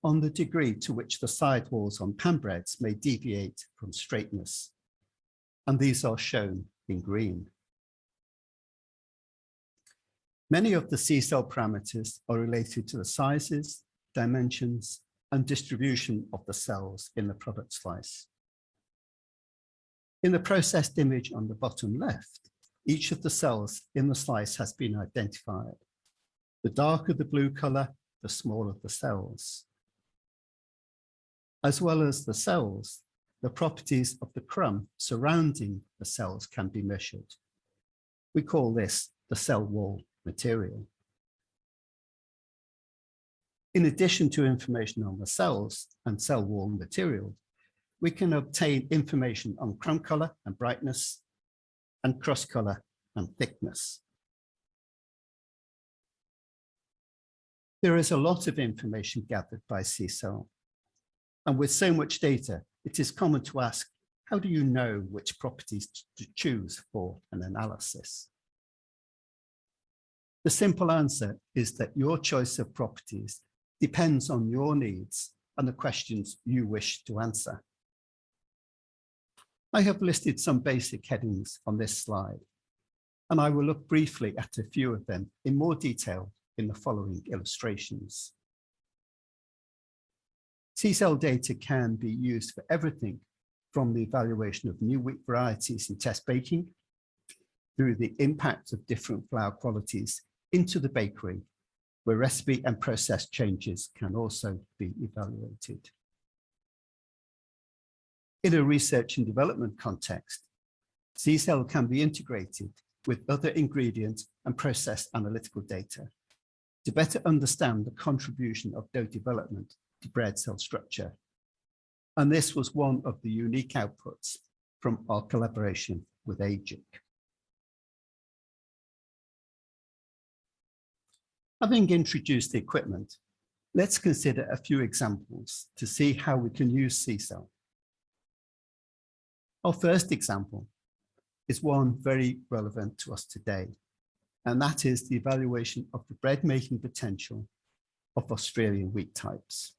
on the degree to which the sidewalls on pan breads may deviate from straightness, and these are shown in green. Many of the C-cell parameters are related to the sizes, dimensions, and distribution of the cells in the product slice. In the processed image on the bottom left, each of the cells in the slice has been identified. The darker the blue color, the smaller the cells. As well as the cells, the properties of the crumb surrounding the cells can be measured. We call this the cell wall material. In addition to information on the cells and cell wall material, we can obtain information on crumb color and brightness, and crust color and thickness. There is a lot of information gathered by C-cell, and with so much data, it is common to ask, how do you know which properties to choose for an analysis? The simple answer is that your choice of properties depends on your needs and the questions you wish to answer. I have listed some basic headings on this slide, and I will look briefly at a few of them in more detail in the following illustrations. C-cell data can be used for everything from the evaluation of new wheat varieties in test baking through the impact of different flour qualities into the bakery, where recipe and process changes can also be evaluated. In a research and development context, C-cell can be integrated with other ingredient and process analytical data to better understand the contribution of dough development to bread cell structure. And this was one of the unique outputs from our collaboration with AGIC. Having introduced the equipment, let's consider a few examples to see how we can use C-cell. Our first example is one very relevant to us today, and that is the evaluation of the bread making potential of Australian wheat types.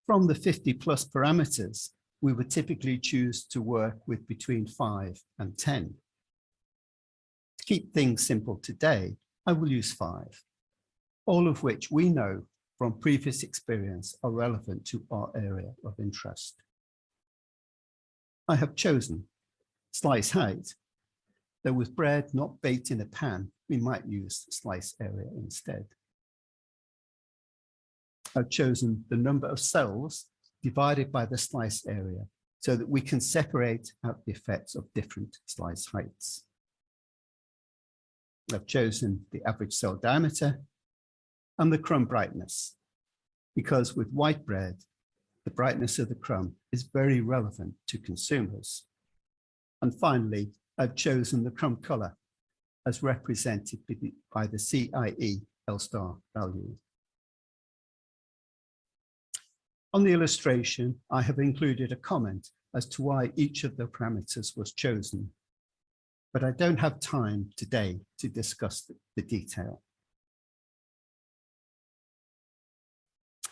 From the 50+ parameters, we would typically choose to work with between 5 and 10. To keep things simple today, I will use 5, all of which we know from previous experience are relevant to our area of interest. I have chosen slice height, though with bread not baked in a pan, we might use slice area instead. I've chosen the number of cells divided by the slice area so that we can separate out the effects of different slice heights. I've chosen the average cell diameter and the crumb brightness, because with white bread, the brightness of the crumb is very relevant to consumers. And finally, I've chosen the crumb color as represented by the CIE L* value. On the illustration, I have included a comment as to why each of the parameters was chosen, but I don't have time today to discuss the detail.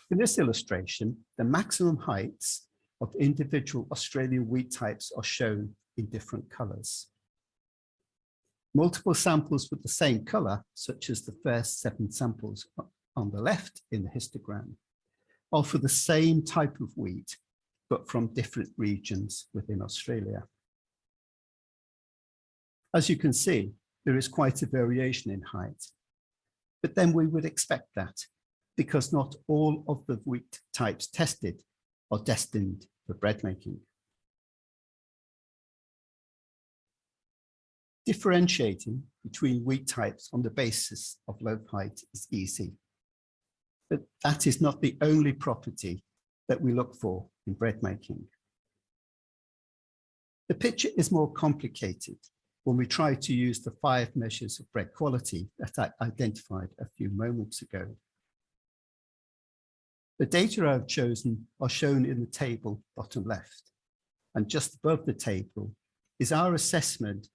In this illustration, the maximum heights of individual Australian wheat types are shown in different colours. Multiple samples with the same colour, such as the first 7 samples on the left in the histogram, are for the same type of wheat, but from different regions within Australia. As you can see, there is quite a variation in height, but then we would expect that because not all of the wheat types tested are destined for bread making. Differentiating between wheat types on the basis of loaf height is easy, but that is not the only property that we look for in bread making. The picture is more complicated when we try to use the 5 measures of bread quality that I identified a few moments ago. The data I've chosen are shown in the table bottom left, and just above the table is our assessment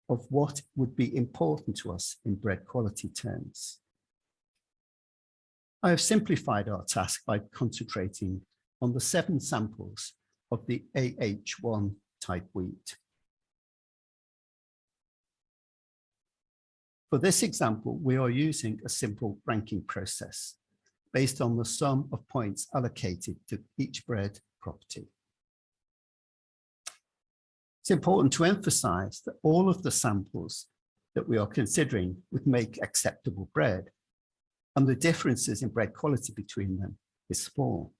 of what would be important to us in bread quality terms. I have simplified our task by concentrating on the 7 samples of the AH1 type wheat. For this example, we are using a simple ranking process based on the sum of points allocated to each bread property. It's important to emphasize that all of the samples that we are considering would make acceptable bread, and the differences in bread quality between them is small.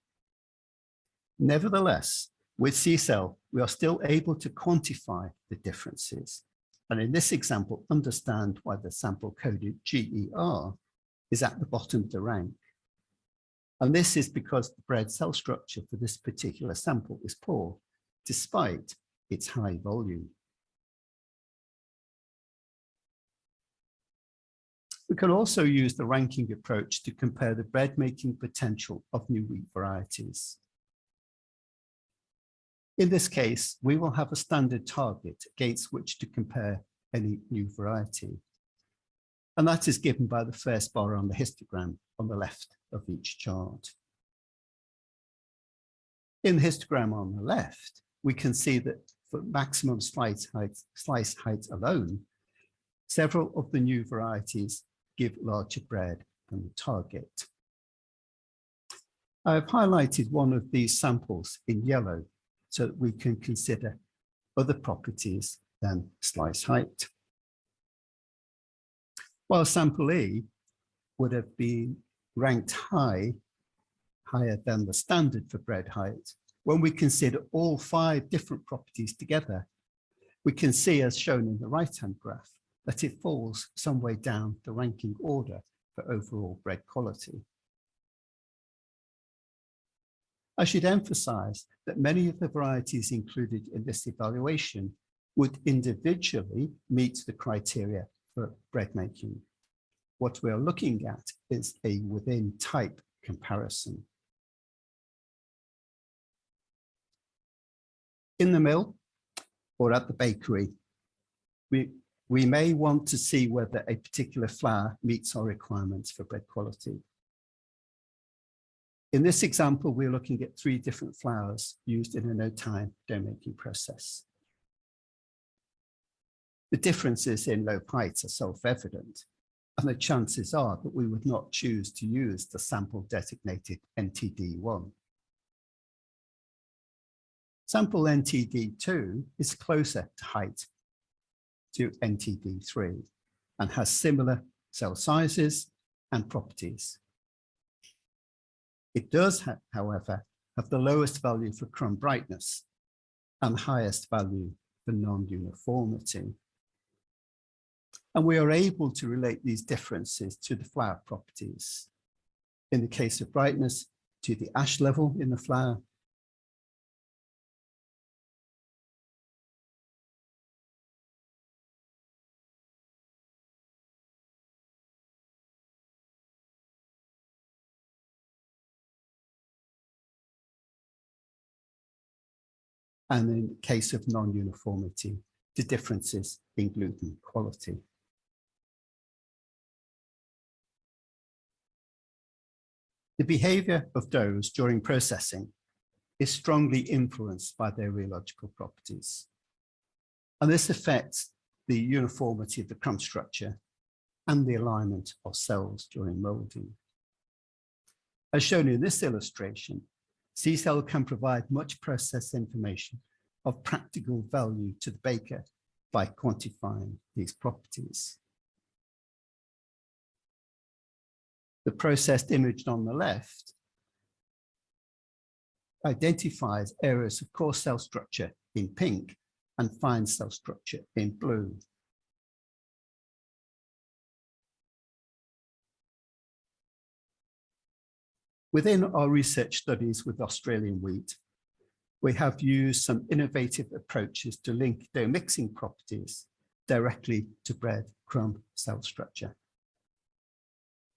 Nevertheless, with CCEL, we are still able to quantify the differences, and in this example, understand why the sample coded GER is at the bottom of the rank. And this is because the bread cell structure for this particular sample is poor, despite its high volume. We can also use the ranking approach to compare the bread making potential of new wheat varieties. In this case, we will have a standard target against which to compare any new variety. And that is given by the first bar on the histogram on the left of each chart. In the histogram on the left, we can see that for maximum slice height alone, several of the new varieties give larger bread than the target. I have highlighted one of these samples in yellow so that we can consider other properties than slice height. While sample E would have been ranked higher than the standard for bread height, when we consider all 5 different properties together, we can see, as shown in the right-hand graph, that it falls some way down the ranking order for overall bread quality. I should emphasize that many of the varieties included in this evaluation would individually meet the criteria for bread making. What we are looking at is a within type comparison. In the mill or at the bakery, we may want to see whether a particular flour meets our requirements for bread quality. In this example, we're looking at 3 different flours used in a no-time dough making process. The differences in loaf heights are self-evident, and the chances are that we would not choose to use the sample designated NTD1. Sample NTD2 is closer to height to NTD3 and has similar cell sizes and properties. It does, however, have the lowest value for crumb brightness and highest value for non-uniformity. And we are able to relate these differences to the flour properties. In the case of brightness, to the ash level in the flour, and in the case of non-uniformity, the differences in gluten quality. The behavior of doughs during processing is strongly influenced by their rheological properties. And this affects the uniformity of the crumb structure and the alignment of cells during moulding. As shown in this illustration, C-cell can provide much process information of practical value to the baker by quantifying these properties. The processed image on the left identifies areas of coarse cell structure in pink and fine cell structure in blue. Within our research studies with Australian wheat, we have used some innovative approaches to link their mixing properties directly to bread crumb cell structure.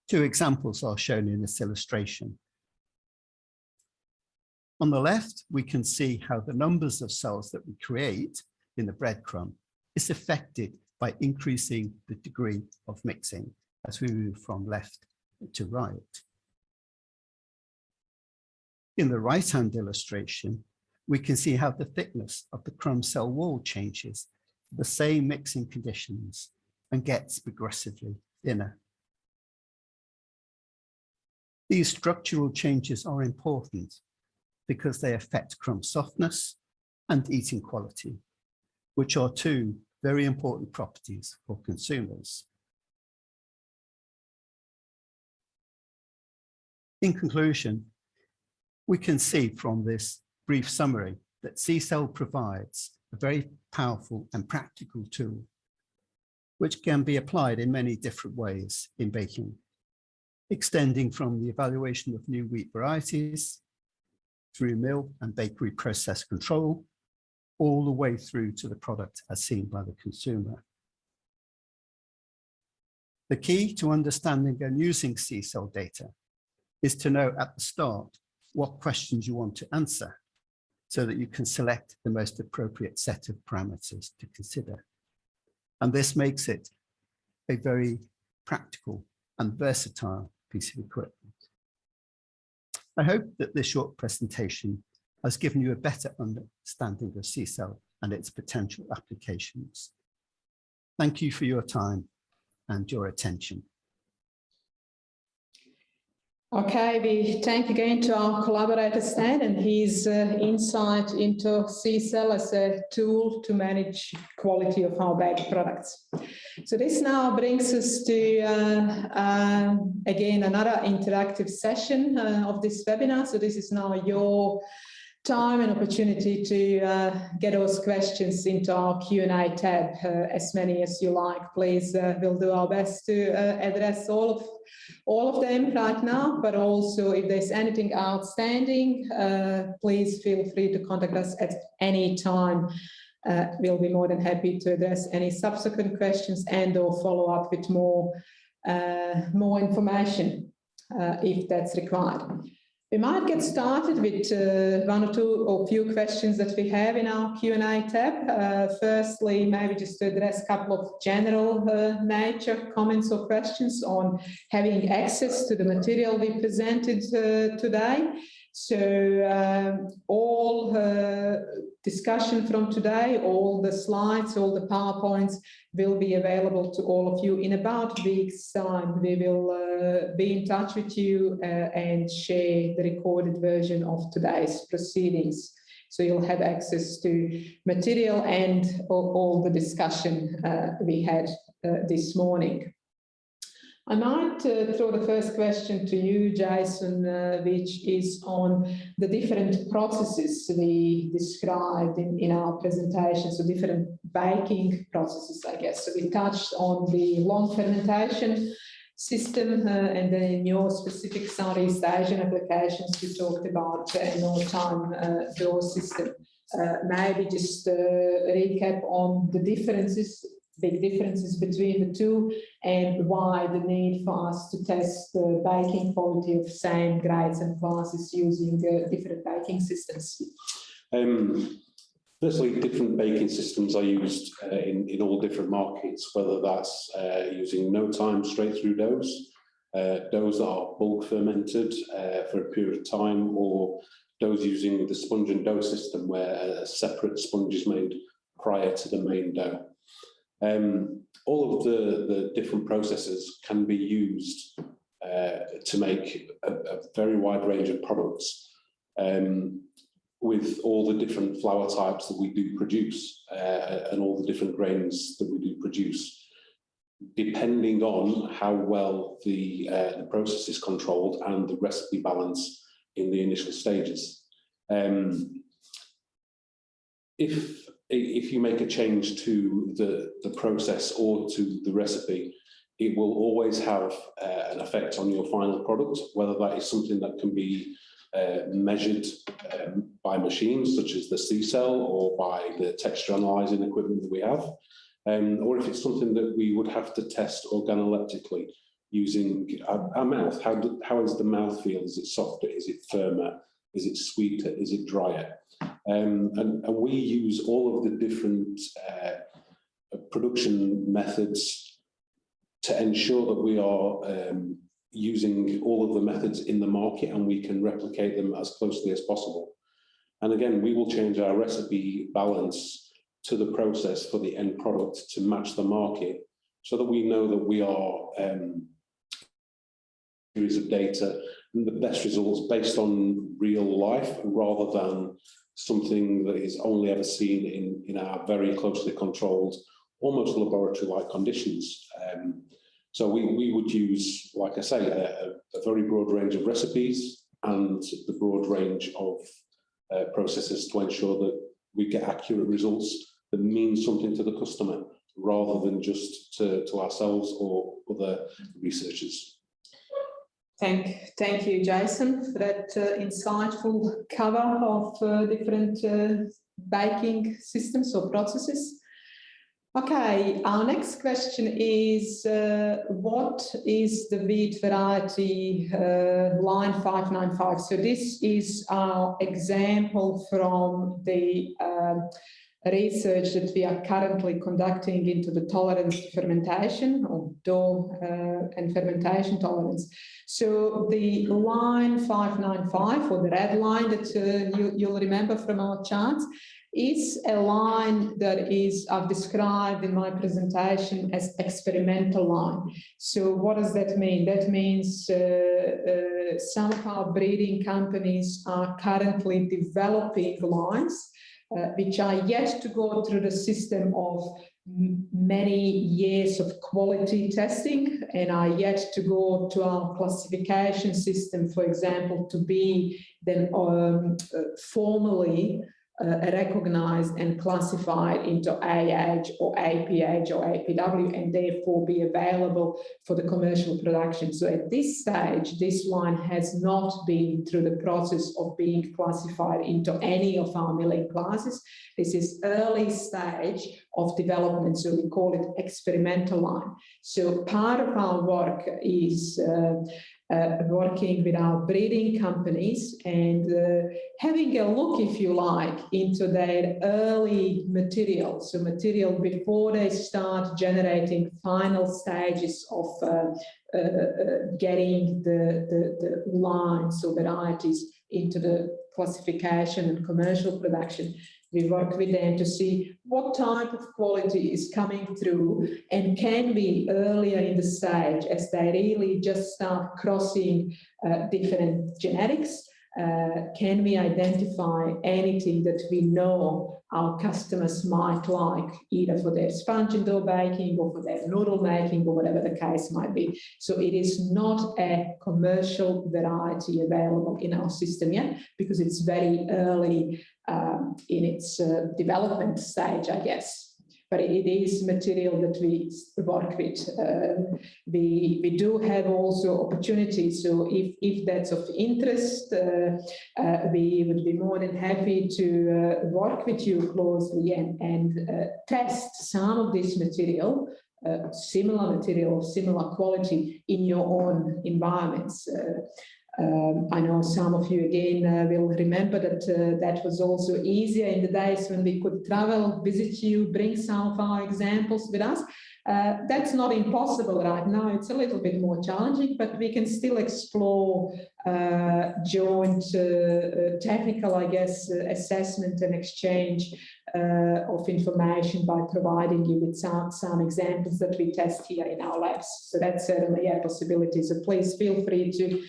Two examples are shown in this illustration. On the left, we can see how the numbers of cells that we create in the breadcrumb is affected by increasing the degree of mixing as we move from left to right. In the right-hand illustration, we can see how the thickness of the crumb cell wall changes for the same mixing conditions and gets progressively thinner. These structural changes are important because they affect crumb softness and eating quality, which are two very important properties for consumers. In conclusion, we can see from this brief summary that C-cell provides a very powerful and practical tool, which can be applied in many different ways in baking, extending from the evaluation of new wheat varieties through mill and bakery process control, all the way through to the product as seen by the consumer. The key to understanding and using C-cell data is to know at the start what questions you want to answer so that you can select the most appropriate set of parameters to consider. And this makes it a very practical and versatile piece of equipment. I hope that this short presentation has given you a better understanding of C-cell and its potential applications. Thank you for your time and your attention. Okay, we thank again to our collaborator Stan and his insight into C-cell as a tool to manage quality of our baked products. So this now brings us to, again, another interactive session of this webinar. So this is now your time and opportunity to get those questions into our Q&A tab, as many as you like. Please, we'll do our best to address all of them right now, but also if there's anything outstanding, please feel free to contact us at any time. We'll be more than happy to address any subsequent questions and or follow up with more information if that's required. We might get started with one or two or few questions that we have in our Q&A tab. Firstly, maybe just to address a couple of general nature comments or questions on having access to the material we presented today. So all discussion from today, all the slides, all the PowerPoints will be available to all of you in about a week's time. We will be in touch with you and share the recorded version of today's proceedings. So you'll have access to material and all the discussion we had this morning. I might throw the first question to you, Jason, which is on the different processes we described in our presentation, so different baking processes, I guess. So we touched on the long fermentation system, and then in your specific Southeast Asian applications, we talked about a no-time draw system. Maybe just recap on the differences, big differences between the two, and why the need for us to test the baking quality of same grades and classes using different baking systems. Firstly, different baking systems are used in all different markets, whether that's using no-time straight-through doughs, doughs that are bulk fermented for a period of time, or doughs using the sponge and dough system, where a separate sponge is made prior to the main dough. All of the different processes can be used to make a very wide range of products, with all the different flour types that we do produce, and all the different grains that we do produce, depending on how well the process is controlled and the recipe balance in the initial stages. If you make a change to the process or to the recipe, it will always have an effect on your final product, whether that is something that can be measured by machines such as the C-cell or by the texture analyzing equipment that we have, or if it's something that we would have to test organoleptically using our mouth. How does the mouth feel? Is it softer? Is it firmer? Is it sweeter? Is it drier? And we use all of the different production methods to ensure that we are using all of the methods in the market, and we can replicate them as closely as possible. And again, we will change our recipe balance to the process for the end product to match the market, so that we know that we are series of data and the best results based on real life, rather than something that is only ever seen in our very closely controlled, almost laboratory-like conditions. So we would use, like I say, a very broad range of recipes and the broad range of processes to ensure that we get accurate results that mean something to the customer, rather than just to ourselves or other researchers. Thank you, Jason, for that insightful cover of different baking systems or processes. Okay, our next question is, what is the wheat variety line 595? So this is our example from the research that we are currently conducting into the tolerance to fermentation, or dough and fermentation tolerance. So the line 595, or the red line that you'll remember from our charts, is a line that is, I've described in my presentation as experimental line. So what does that mean? That means some of our breeding companies are currently developing lines which are yet to go through the system of many years of quality testing, and are yet to go to our classification system, for example, to be then formally recognized and classified into AH or APH or APW, and therefore be available for the commercial production. So at this stage, this line has not been through the process of being classified into any of our milling classes. This is early stage of development, so we call it experimental line. So part of our work is working with our breeding companies and having a look, if you like, into their early material. So material before they start generating final stages of getting the lines or varieties into the classification and commercial production. We work with them to see what type of quality is coming through, and can we earlier in the stage, as they really just start crossing different genetics, can we identify anything that we know our customers might like, either for their sponge and dough baking or for their noodle making or whatever the case might be. So it is not a commercial variety available in our system yet, because it's very early in its development stage, I guess. But it is material that we work with. We do have also opportunities, so if that's of interest, we would be more than happy to work with you closely and test some of this material, similar material, similar quality in your own environments. I know some of you again will remember that that was also easier in the days when we could travel, visit you, bring some of our examples with us. That's not impossible right now. It's a little bit more challenging, but we can still explore joint technical, I guess, assessment and exchange of information by providing you with some examples that we test here in our labs. So that's certainly a possibility. So please feel free to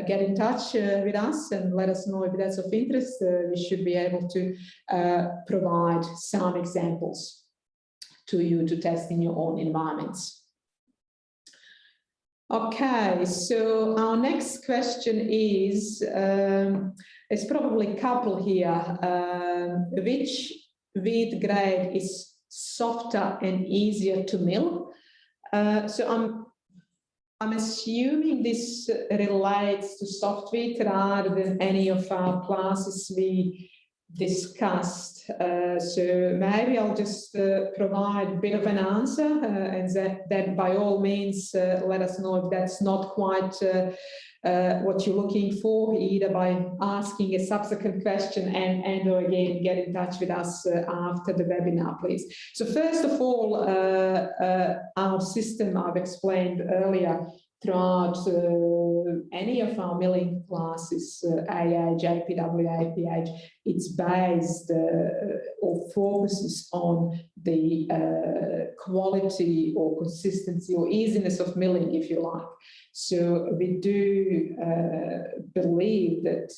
get in touch with us and let us know if that's of interest. We should be able to provide some examples to you to test in your own environments. Okay, so our next question is, there's probably a couple here. Which wheat grade is softer and easier to mill? So I'm assuming this relates to soft wheat rather than any of our classes we discussed. So maybe I'll just provide a bit of an answer, and that by all means let us know if that's not quite what you're looking for, either by asking a subsequent question and or again get in touch with us after the webinar, please. So first of all, our system I've explained earlier throughout any of our milling classes, AH, APW, APH, it's based or focuses on the quality or consistency or easiness of milling, if you like. So we do believe that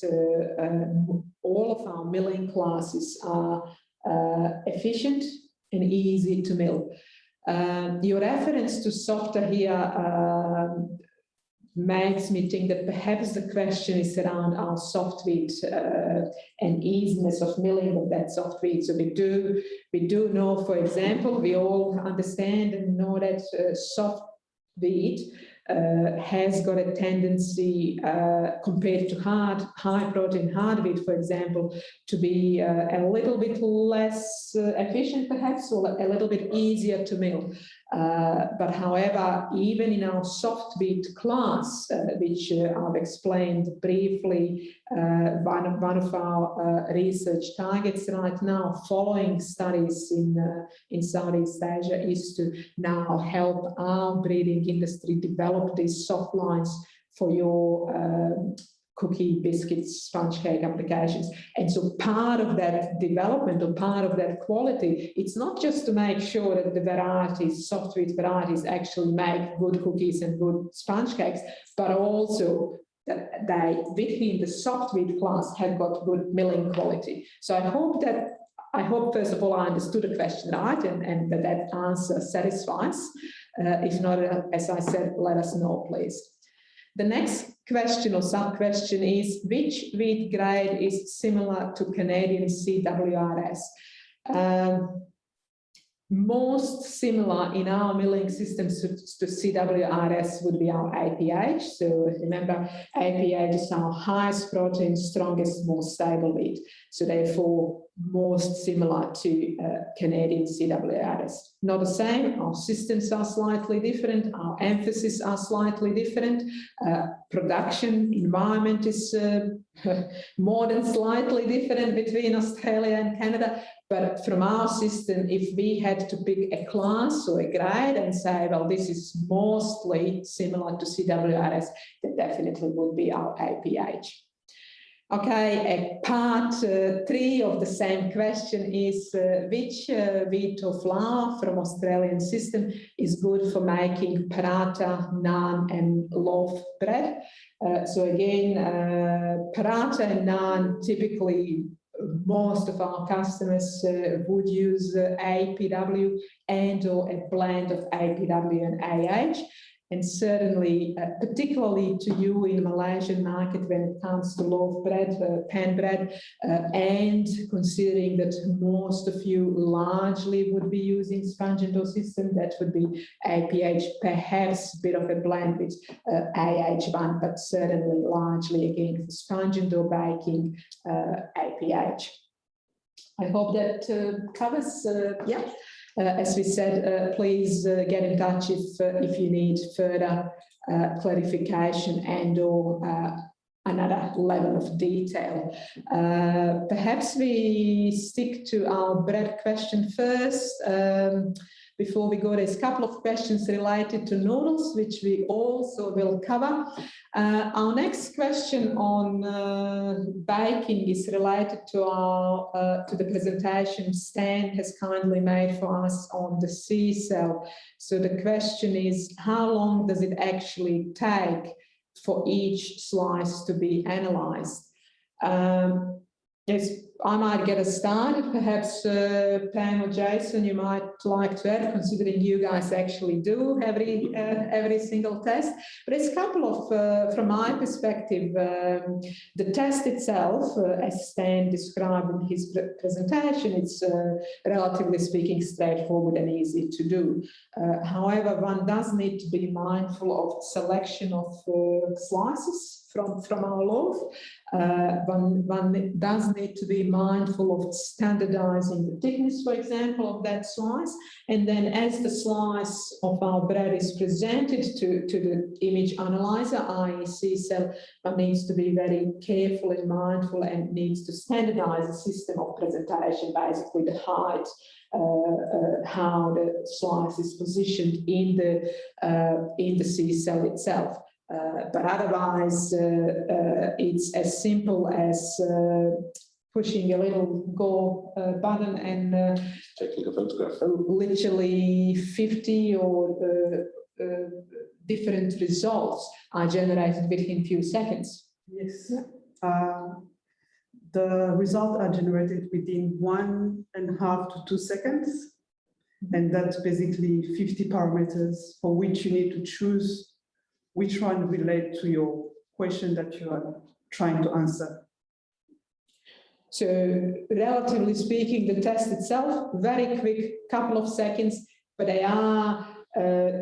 all of our milling classes are efficient and easy to mill. Your reference to softer here makes me think that perhaps the question is around our soft wheat and easiness of milling of that soft wheat. So we do know, for example, we all understand and know that soft wheat has got a tendency compared to high protein hard wheat, for example, to be a little bit less efficient perhaps, or a little bit easier to mill. But however, even in our soft wheat class, which I've explained briefly, one of our research targets right now, following studies in Southeast Asia, is to now help our breeding industry develop these soft lines for your cookie, biscuits, sponge cake applications. And so part of that development or part of that quality, it's not just to make sure that the varieties, soft wheat varieties, actually make good cookies and good sponge cakes, but also that they, within the soft wheat class, have got good milling quality. So I hope first of all I understood the question right, and that answer satisfies. If not, as I said, let us know, please. The next question or sub-question is, which wheat grade is similar to Canadian CWRS? Most similar in our milling systems to CWRS would be our APH. So remember, APH is our highest protein, strongest, most stable wheat. So therefore, most similar to Canadian CWRS. Not the same, our systems are slightly different, our emphasis are slightly different, production environment is more than slightly different between Australia and Canada. But from our system, if we had to pick a class or a grade and say, well, this is mostly similar to CWRS, that definitely would be our APH. Okay, part 3 of the same question is which wheat or flour from Australian system is good for making paratha, naan and loaf bread? So again, paratha and naan, typically most of our customers would use APW and or a blend of APW and AH. And certainly, particularly to you in the Malaysian market when it comes to loaf bread, pan bread, and considering that most of you largely would be using sponge and dough system, that would be APH, perhaps a bit of a blend with AH1, but certainly largely again for sponge and dough baking, APH. I hope that covers, yeah. As we said, please get in touch if you need further clarification and or another level of detail. Perhaps we stick to our bread question first. before we go, there's a couple of questions related to noodles, which we also will cover. Our next question on baking is related to to the presentation Stan has kindly made for us on the sea cell. So the question is, how long does it actually take for each slice to be analysed? Yes, I might get us started. Perhaps Pam or Jason, you might like to add, considering you guys actually do every single test. But there's a couple of, from my perspective, the test itself, as Stan described in his presentation, it's relatively speaking straightforward and easy to do. However, one does need to be mindful of selection of slices from our loaf. One does need to be mindful of standardizing the thickness, for example, of that slice. And then as the slice of our bread is presented to the image analyzer, i.e. C-cell, one needs to be very careful and mindful and needs to standardize the system of presentation, basically the height, how the slice is positioned in the C-cell itself. But otherwise, it's as simple as pushing a little go button and taking a photograph. Literally 50 or different results are generated within a few seconds. Yes. The results are generated within 1.5 to 2 seconds. And that's basically 50 parameters for which you need to choose which one relate to your question that you are trying to answer. So relatively speaking, the test itself, very quick, couple of seconds, but they are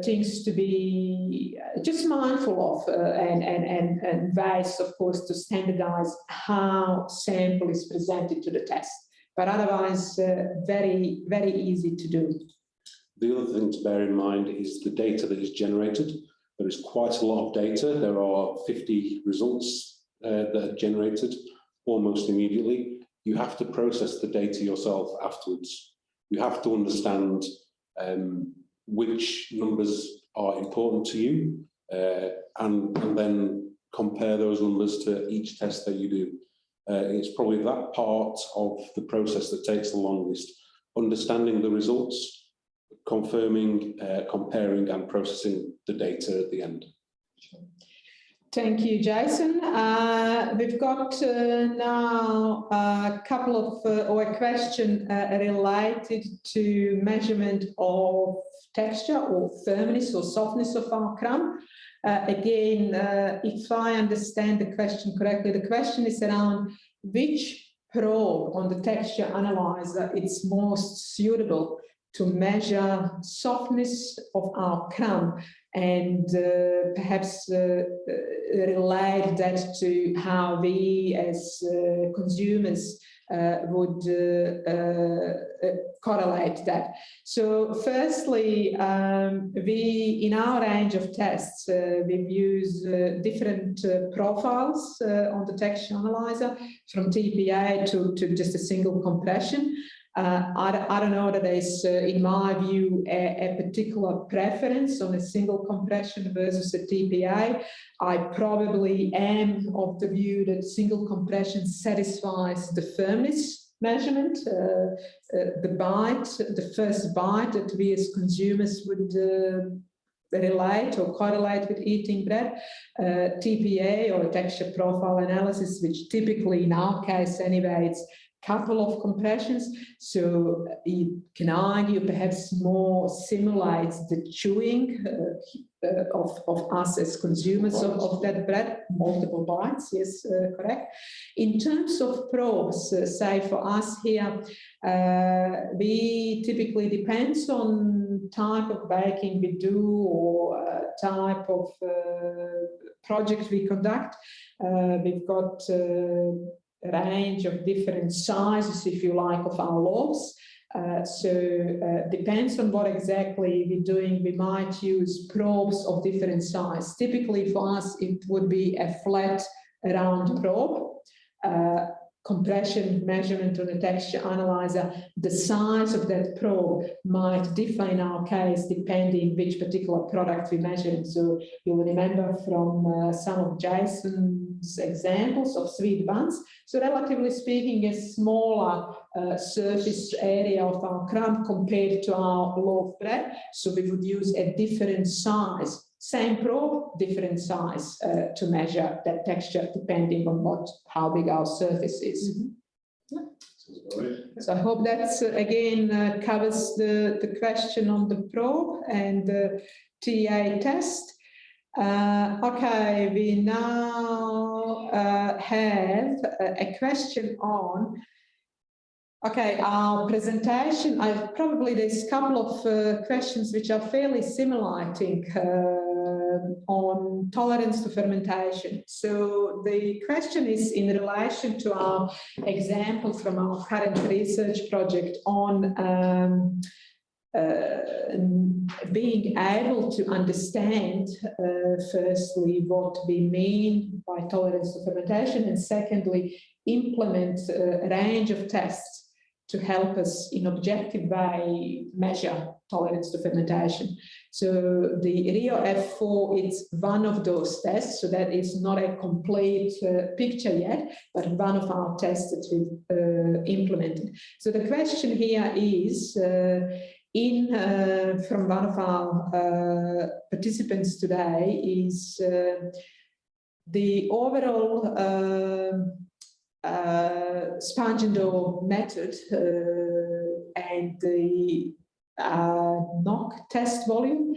things to be just mindful of and ways, of course, to standardize how sample is presented to the test. But otherwise, very, very easy to do. The other thing to bear in mind is the data that is generated. There is quite a lot of data. There are 50 results that are generated almost immediately. You have to process the data yourself afterwards. You have to understand which numbers are important to you and then compare those numbers to each test that you do. It's probably that part of the process that takes the longest. Understanding the results, confirming, comparing and processing the data at the end. Thank you, Jason. We've got now a couple of, or a question related to measurement of texture or firmness or softness of our crumb. Again, if I understand the question correctly, the question is around which probe on the texture analyzer is most suitable to measure softness of our crumb and perhaps relate that to how we as consumers would correlate that. So firstly, we, in our range of tests, we've used different profiles on the texture analyzer, from TPA to just a single compression. I don't know that there's, in my view, a particular preference on a single compression versus a TPA. I probably am of the view that single compression satisfies the firmness measurement, the bite, the first bite that we as consumers would relate or correlate with eating bread. TPA, or texture profile analysis, which typically, in our case anyway, it's couple of compressions, so you can argue perhaps more simulates the chewing of us as consumers of that bread, multiple bites, yes, correct. In terms of probes, say for us here, we typically, depends on type of baking we do or type of project we conduct. We've got range of different sizes, if you like, of our loaves. So depends on what exactly we're doing. We might use probes of different size. Typically for us, it would be a flat round probe. compression measurement on a texture analyzer, the size of that probe might differ in our case depending which particular product we measure. So you'll remember from some of Jason's examples of sweet buns. So relatively speaking, a smaller surface area of our crumb compared to our loaf bread. So we would use a different size. Same probe, different size to measure that texture depending on how big our surface is. So I hope that again covers the question on the probe and the TA test. Okay, we now have a question on our presentation. There's a couple of questions which are fairly similar, I think, on tolerance to fermentation. So the question is in relation to our example from our current research project on being able to understand, firstly, what we mean by tolerance to fermentation, and secondly, implement a range of tests to help us in objective way measure tolerance to fermentation. So the Rio F4 is one of those tests, so that is not a complete picture yet, but one of our tests that we've implemented. So the question here is, from one of our participants today, is the overall sponge and dough method and the knock test volume,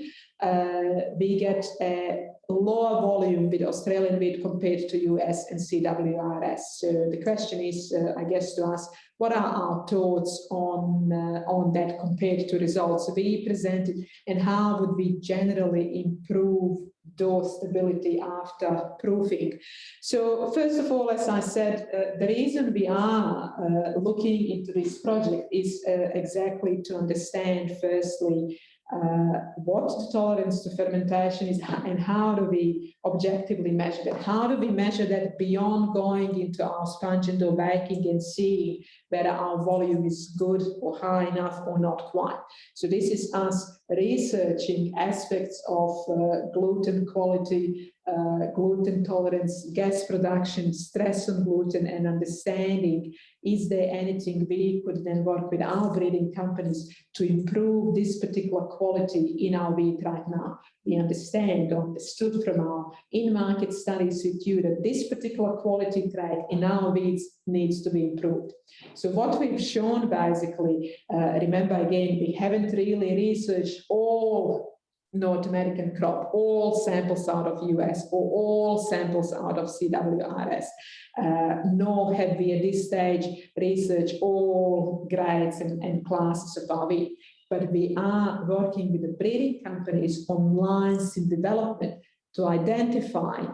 we get a lower volume with Australian wheat compared to US and CWRS. So the question is, I guess, to us, what are our thoughts on that compared to results we presented, and how would we generally improve dough stability after proofing? So first of all, as I said, the reason we are looking into this project is exactly to understand, firstly, what the tolerance to fermentation is and how do we objectively measure that? How do we measure that beyond going into our sponge and dough baking and seeing whether our volume is good or high enough or not quite? So this is us researching aspects of gluten quality, gluten tolerance, gas production, stress on gluten, and understanding, is there anything we could then work with our breeding companies to improve this particular quality in our wheat right now? We understood from our in-market studies with you that this particular quality trait in our wheats needs to be improved. So what we've shown basically, remember again, we haven't really researched all North American crop, all samples out of US or all samples out of CWRS, nor have we at this stage researched all grades and classes of our wheat. But we are working with the breeding companies on lines in development to identify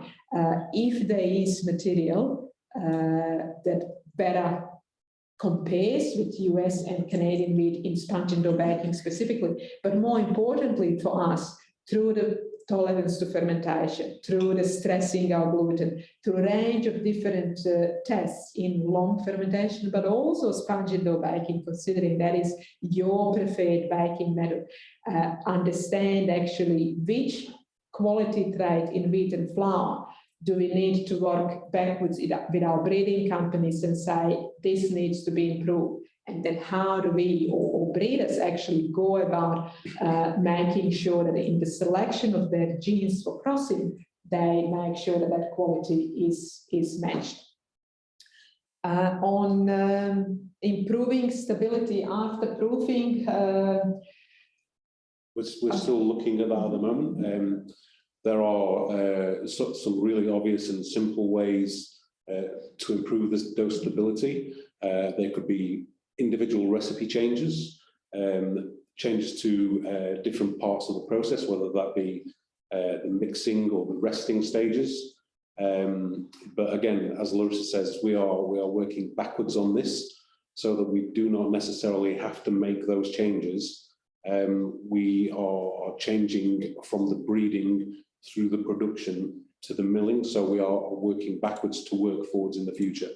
if there is material that better compares with US and Canadian wheat in sponge and dough baking specifically, but more importantly for us, through the tolerance to fermentation, through the stressing our gluten, through a range of different tests in long fermentation, but also sponge and dough baking, considering that is your preferred baking method. Understand actually which quality trait in wheat and flour do we need to work backwards with our breeding companies and say, this needs to be improved? And then how do we, or breeders actually go about making sure that in the selection of their genes for crossing, they make sure that that quality is matched. On improving stability after proofing, we're still looking at that at the moment. There are some really obvious and simple ways to improve this dough stability. There could be individual recipe changes, changes to different parts of the process, whether that be the mixing or the resting stages. But again, as Larissa says, we are working backwards on this so that we do not necessarily have to make those changes. We are changing from the breeding through the production to the milling, so we are working backwards to work forwards in the future.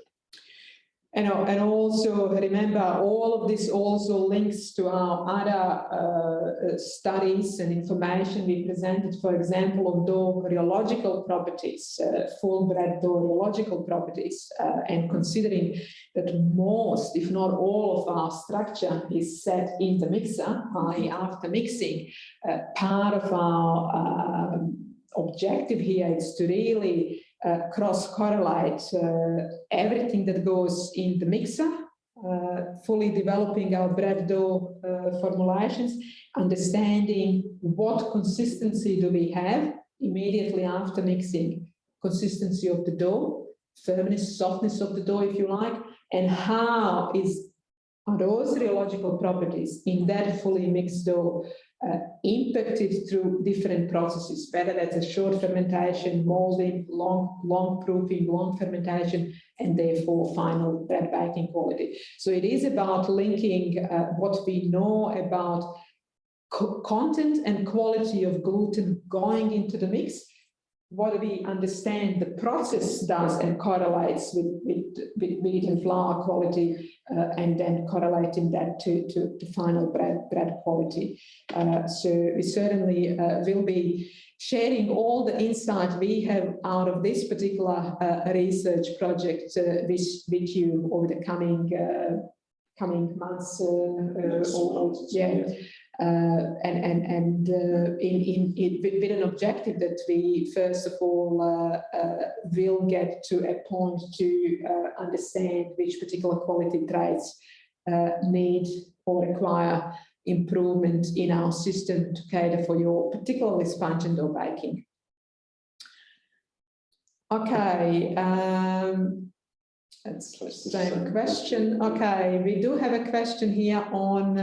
And also remember, all of this also links to our other studies and information we presented, for example, on dough rheological properties, full-bred dough rheological properties, and considering that most, if not all, of our structure is set in the mixer, i.e. after mixing, part of our objective here is to really cross-correlate everything that goes in the mixer, fully developing our bread dough formulations, understanding what consistency do we have immediately after mixing, consistency of the dough, firmness, softness of the dough, if you like, and how are those rheological properties in that fully mixed dough impacted through different processes, whether that's a short fermentation, molding, long proofing, long fermentation, and therefore final bread baking quality. So it is about linking what we know about content and quality of gluten going into the mix, what we understand the process does and correlates with wheat and flour quality, and then correlating that to final bread quality. So we certainly will be sharing all the insight we have out of this particular research project with you over the coming months. With an objective that we first of all will get to a point to understand which particular quality traits need or require improvement in our system to cater for your particularly sponge and dough baking. Okay. That's the same question. Okay, we do have a question here on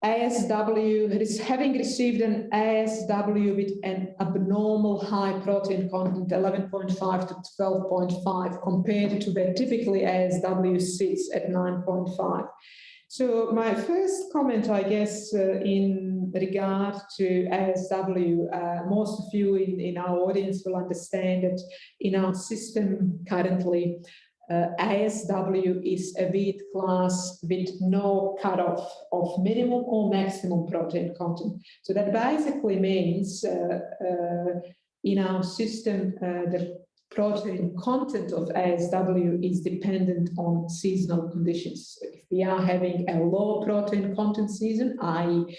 ASW, having received an ASW with an abnormal high protein content, 11.5 to 12.5, compared to where typically ASW sits at 9.5. So my first comment, I guess, in regard to ASW, most of you in our audience will understand that in our system currently, ASW is a wheat class with no cutoff of minimum or maximum protein content. So that basically means in our system, the protein content of ASW is dependent on seasonal conditions. If we are having a low protein content season, i.e.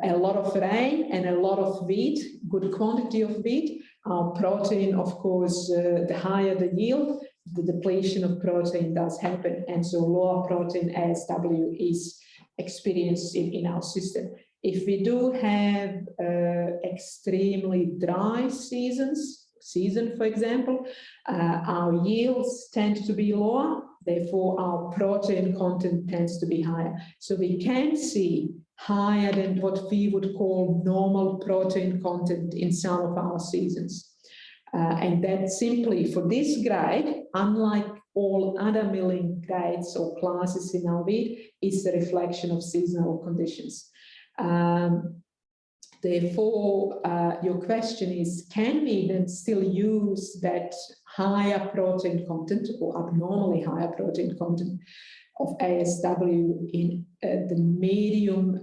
a lot of rain and a lot of wheat, good quantity of wheat, our protein, of course, the higher the yield, the depletion of protein does happen, and so lower protein ASW is experienced in our system. If we do have extremely dry season, for example, our yields tend to be lower, therefore our protein content tends to be higher. So we can see higher than what we would call normal protein content in some of our seasons. And that simply for this grade, unlike all other milling grades or classes in our wheat, is a reflection of seasonal conditions. Therefore, your question is, can we then still use that higher protein content or abnormally higher protein content of ASW in the medium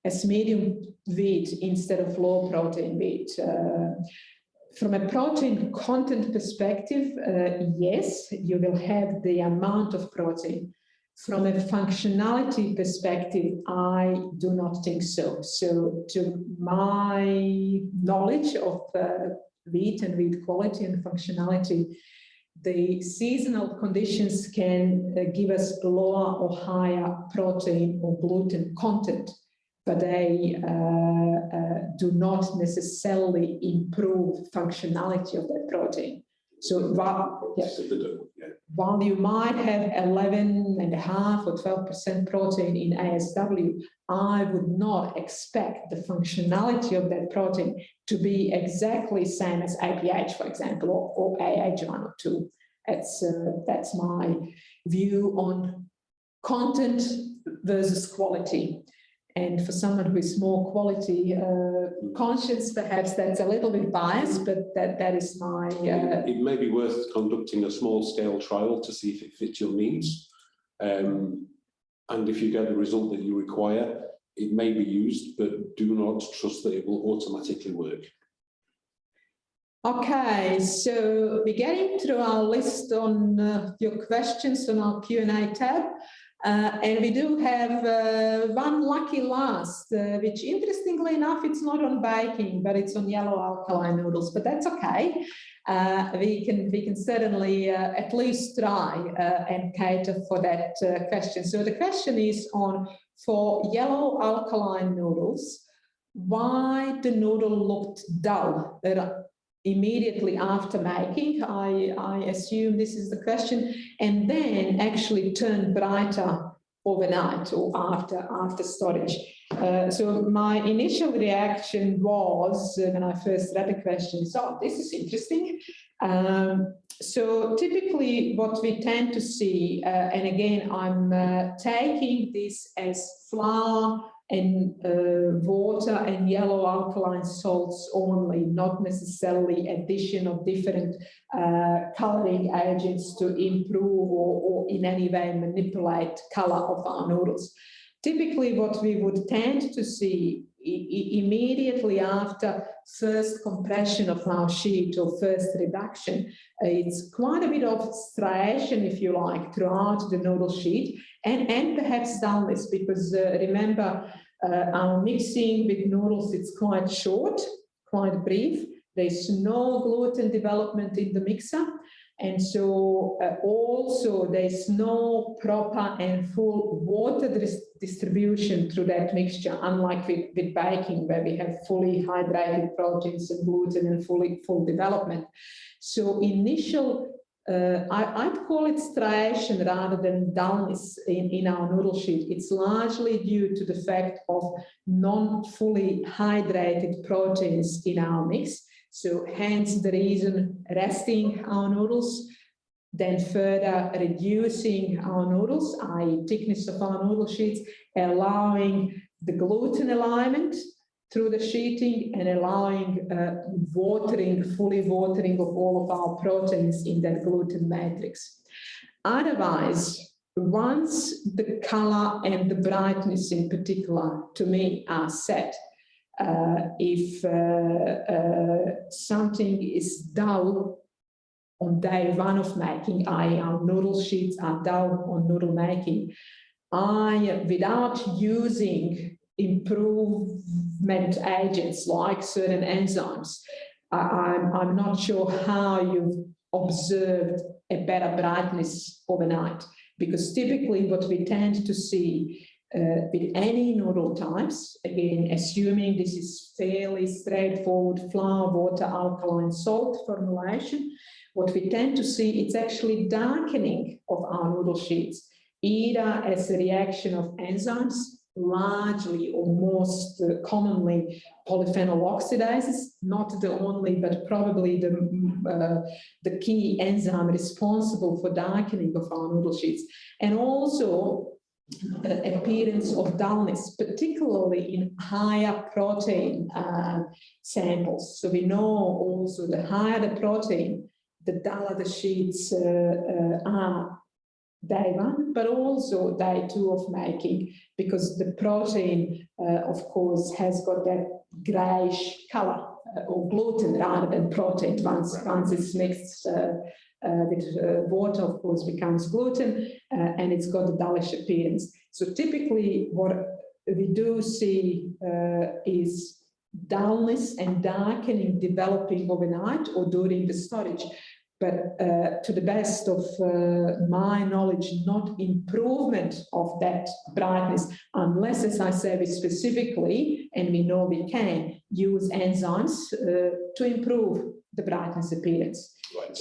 as medium wheat instead of low protein wheat? From a protein content perspective, yes, you will have the amount of protein. From a functionality perspective, I do not think so. So to my knowledge of wheat and wheat quality and functionality, the seasonal conditions can give us lower or higher protein or gluten content, but they do not necessarily improve functionality of that protein. So while you might have 11.5 or 12% protein in ASW, I would not expect the functionality of that protein to be exactly the same as APH, for example, or AH1 or 2. That's my view on content versus quality. And for someone who is more quality conscious, perhaps that's a little bit biased, but that is my... It may be worth conducting a small-scale trial to see if it fits your needs. And if you get the result that you require, it may be used, but do not trust that it will automatically work. Okay, so we're getting through our list on your questions on our Q&A tab. And we do have one lucky last, which interestingly enough, it's not on baking, but it's on yellow alkaline noodles, but that's okay. We can certainly at least try and cater for that question. So the question is on, for yellow alkaline noodles, why the noodle looked dull immediately after making? I assume this is the question, and then actually turned brighter overnight or after storage. So my initial reaction was, when I first read the question, oh, this is interesting. So typically what we tend to see, and again, I'm taking this as flour and water and yellow alkaline salts only, not necessarily addition of different coloring agents to improve or in any way manipulate color of our noodles. Typically what we would tend to see immediately after first compression of our sheet or first reduction, it's quite a bit of striation, if you like, throughout the noodle sheet, and perhaps dullness, because remember, our mixing with noodles, it's quite short, quite brief. There's no gluten development in the mixer. And so also there's no proper and full water distribution through that mixture, unlike with baking, where we have fully hydrated proteins and gluten and full development. So initial, I'd call it striation rather than dullness in our noodle sheet. It's largely due to the fact of non-fully hydrated proteins in our mix. So hence the reason resting our noodles, then further reducing our noodles, i.e. thickness of our noodle sheets, allowing the gluten alignment through the sheeting and allowing fully watering of all of our proteins in that gluten matrix. Otherwise, once the color and the brightness in particular, to me, are set, if something is dull on day one of making, i.e. our noodle sheets are dull on noodle making, without using improvement agents like certain enzymes, I'm not sure how you've observed a better brightness overnight, because typically what we tend to see with any noodle types, again, assuming this is fairly straightforward flour, water, alkaline, salt formulation, what we tend to see, it's actually darkening of our noodle sheets, either as a reaction of enzymes, largely or most commonly polyphenol oxidases, not the only, but probably the key enzyme responsible for darkening of our noodle sheets. And also appearance of dullness, particularly in higher protein samples. So we know also the higher the protein, the duller the sheets are day one, but also day two of making, because the protein, of course, has got that greyish colour, or gluten rather than protein. Once it's mixed with water, of course, becomes gluten, and it's got a dullish appearance. So typically what we do see is dullness and darkening developing overnight or during the storage. But to the best of my knowledge, not improvement of that brightness, unless, as I say, we specifically, and we know we can, use enzymes to improve the brightness appearance. Right.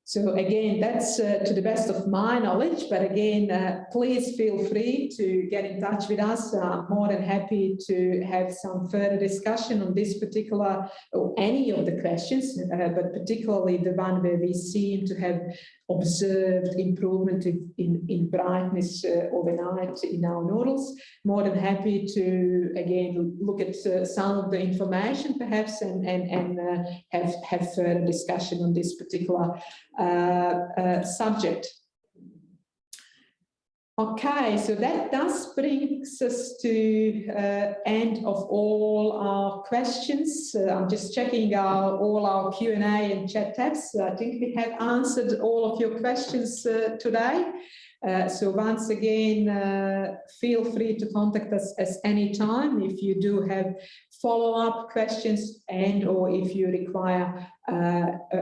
So again, that's to the best of my knowledge, but again, please feel free to get in touch with us. I'm more than happy to have some further discussion on this particular, or any of the questions, but particularly the one where we seem to have observed improvement in brightness overnight in our models. More than happy to again look at some of the information perhaps and have further discussion on this particular subject. Okay, so that does brings us to end of all our questions. I'm just checking all our Q&A and chat tabs. I think we have answered all of your questions today. So once again, feel free to contact us at any time if you do have follow-up questions and or if you require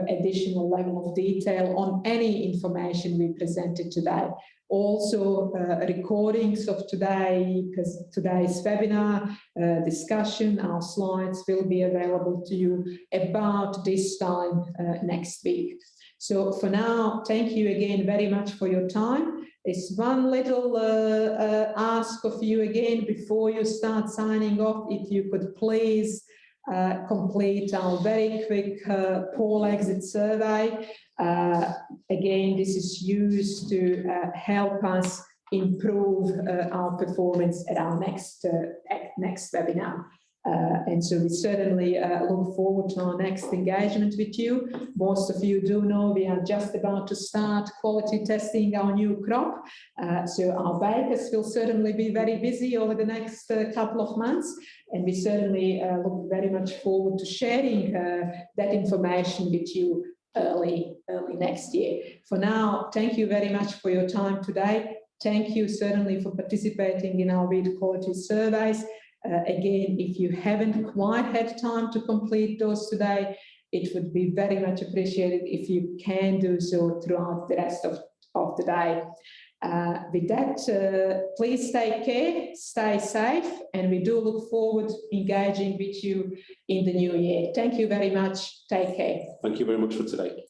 additional level of detail on any information we presented today. Also, recordings of today's webinar discussion, our slides will be available to you about this time next week. So for now, thank you again very much for your time. There's one little ask of you again before you start signing off, if you could please complete our very quick poll exit survey. Again, this is used to help us improve our performance at our next webinar. And so we certainly look forward to our next engagement with you. Most of you do know we are just about to start quality testing our new crop. So our bakers will certainly be very busy over the next couple of months. And we certainly look very much forward to sharing that information with you early next year. For now, thank you very much for your time today. Thank you certainly for participating in our wheat quality surveys. Again, if you haven't quite had time to complete those today, it would be very much appreciated if you can do so throughout the rest of the day. With that, please take care, stay safe, and we do look forward to engaging with you in the new year. Thank you very much. Take care. Thank you very much for today.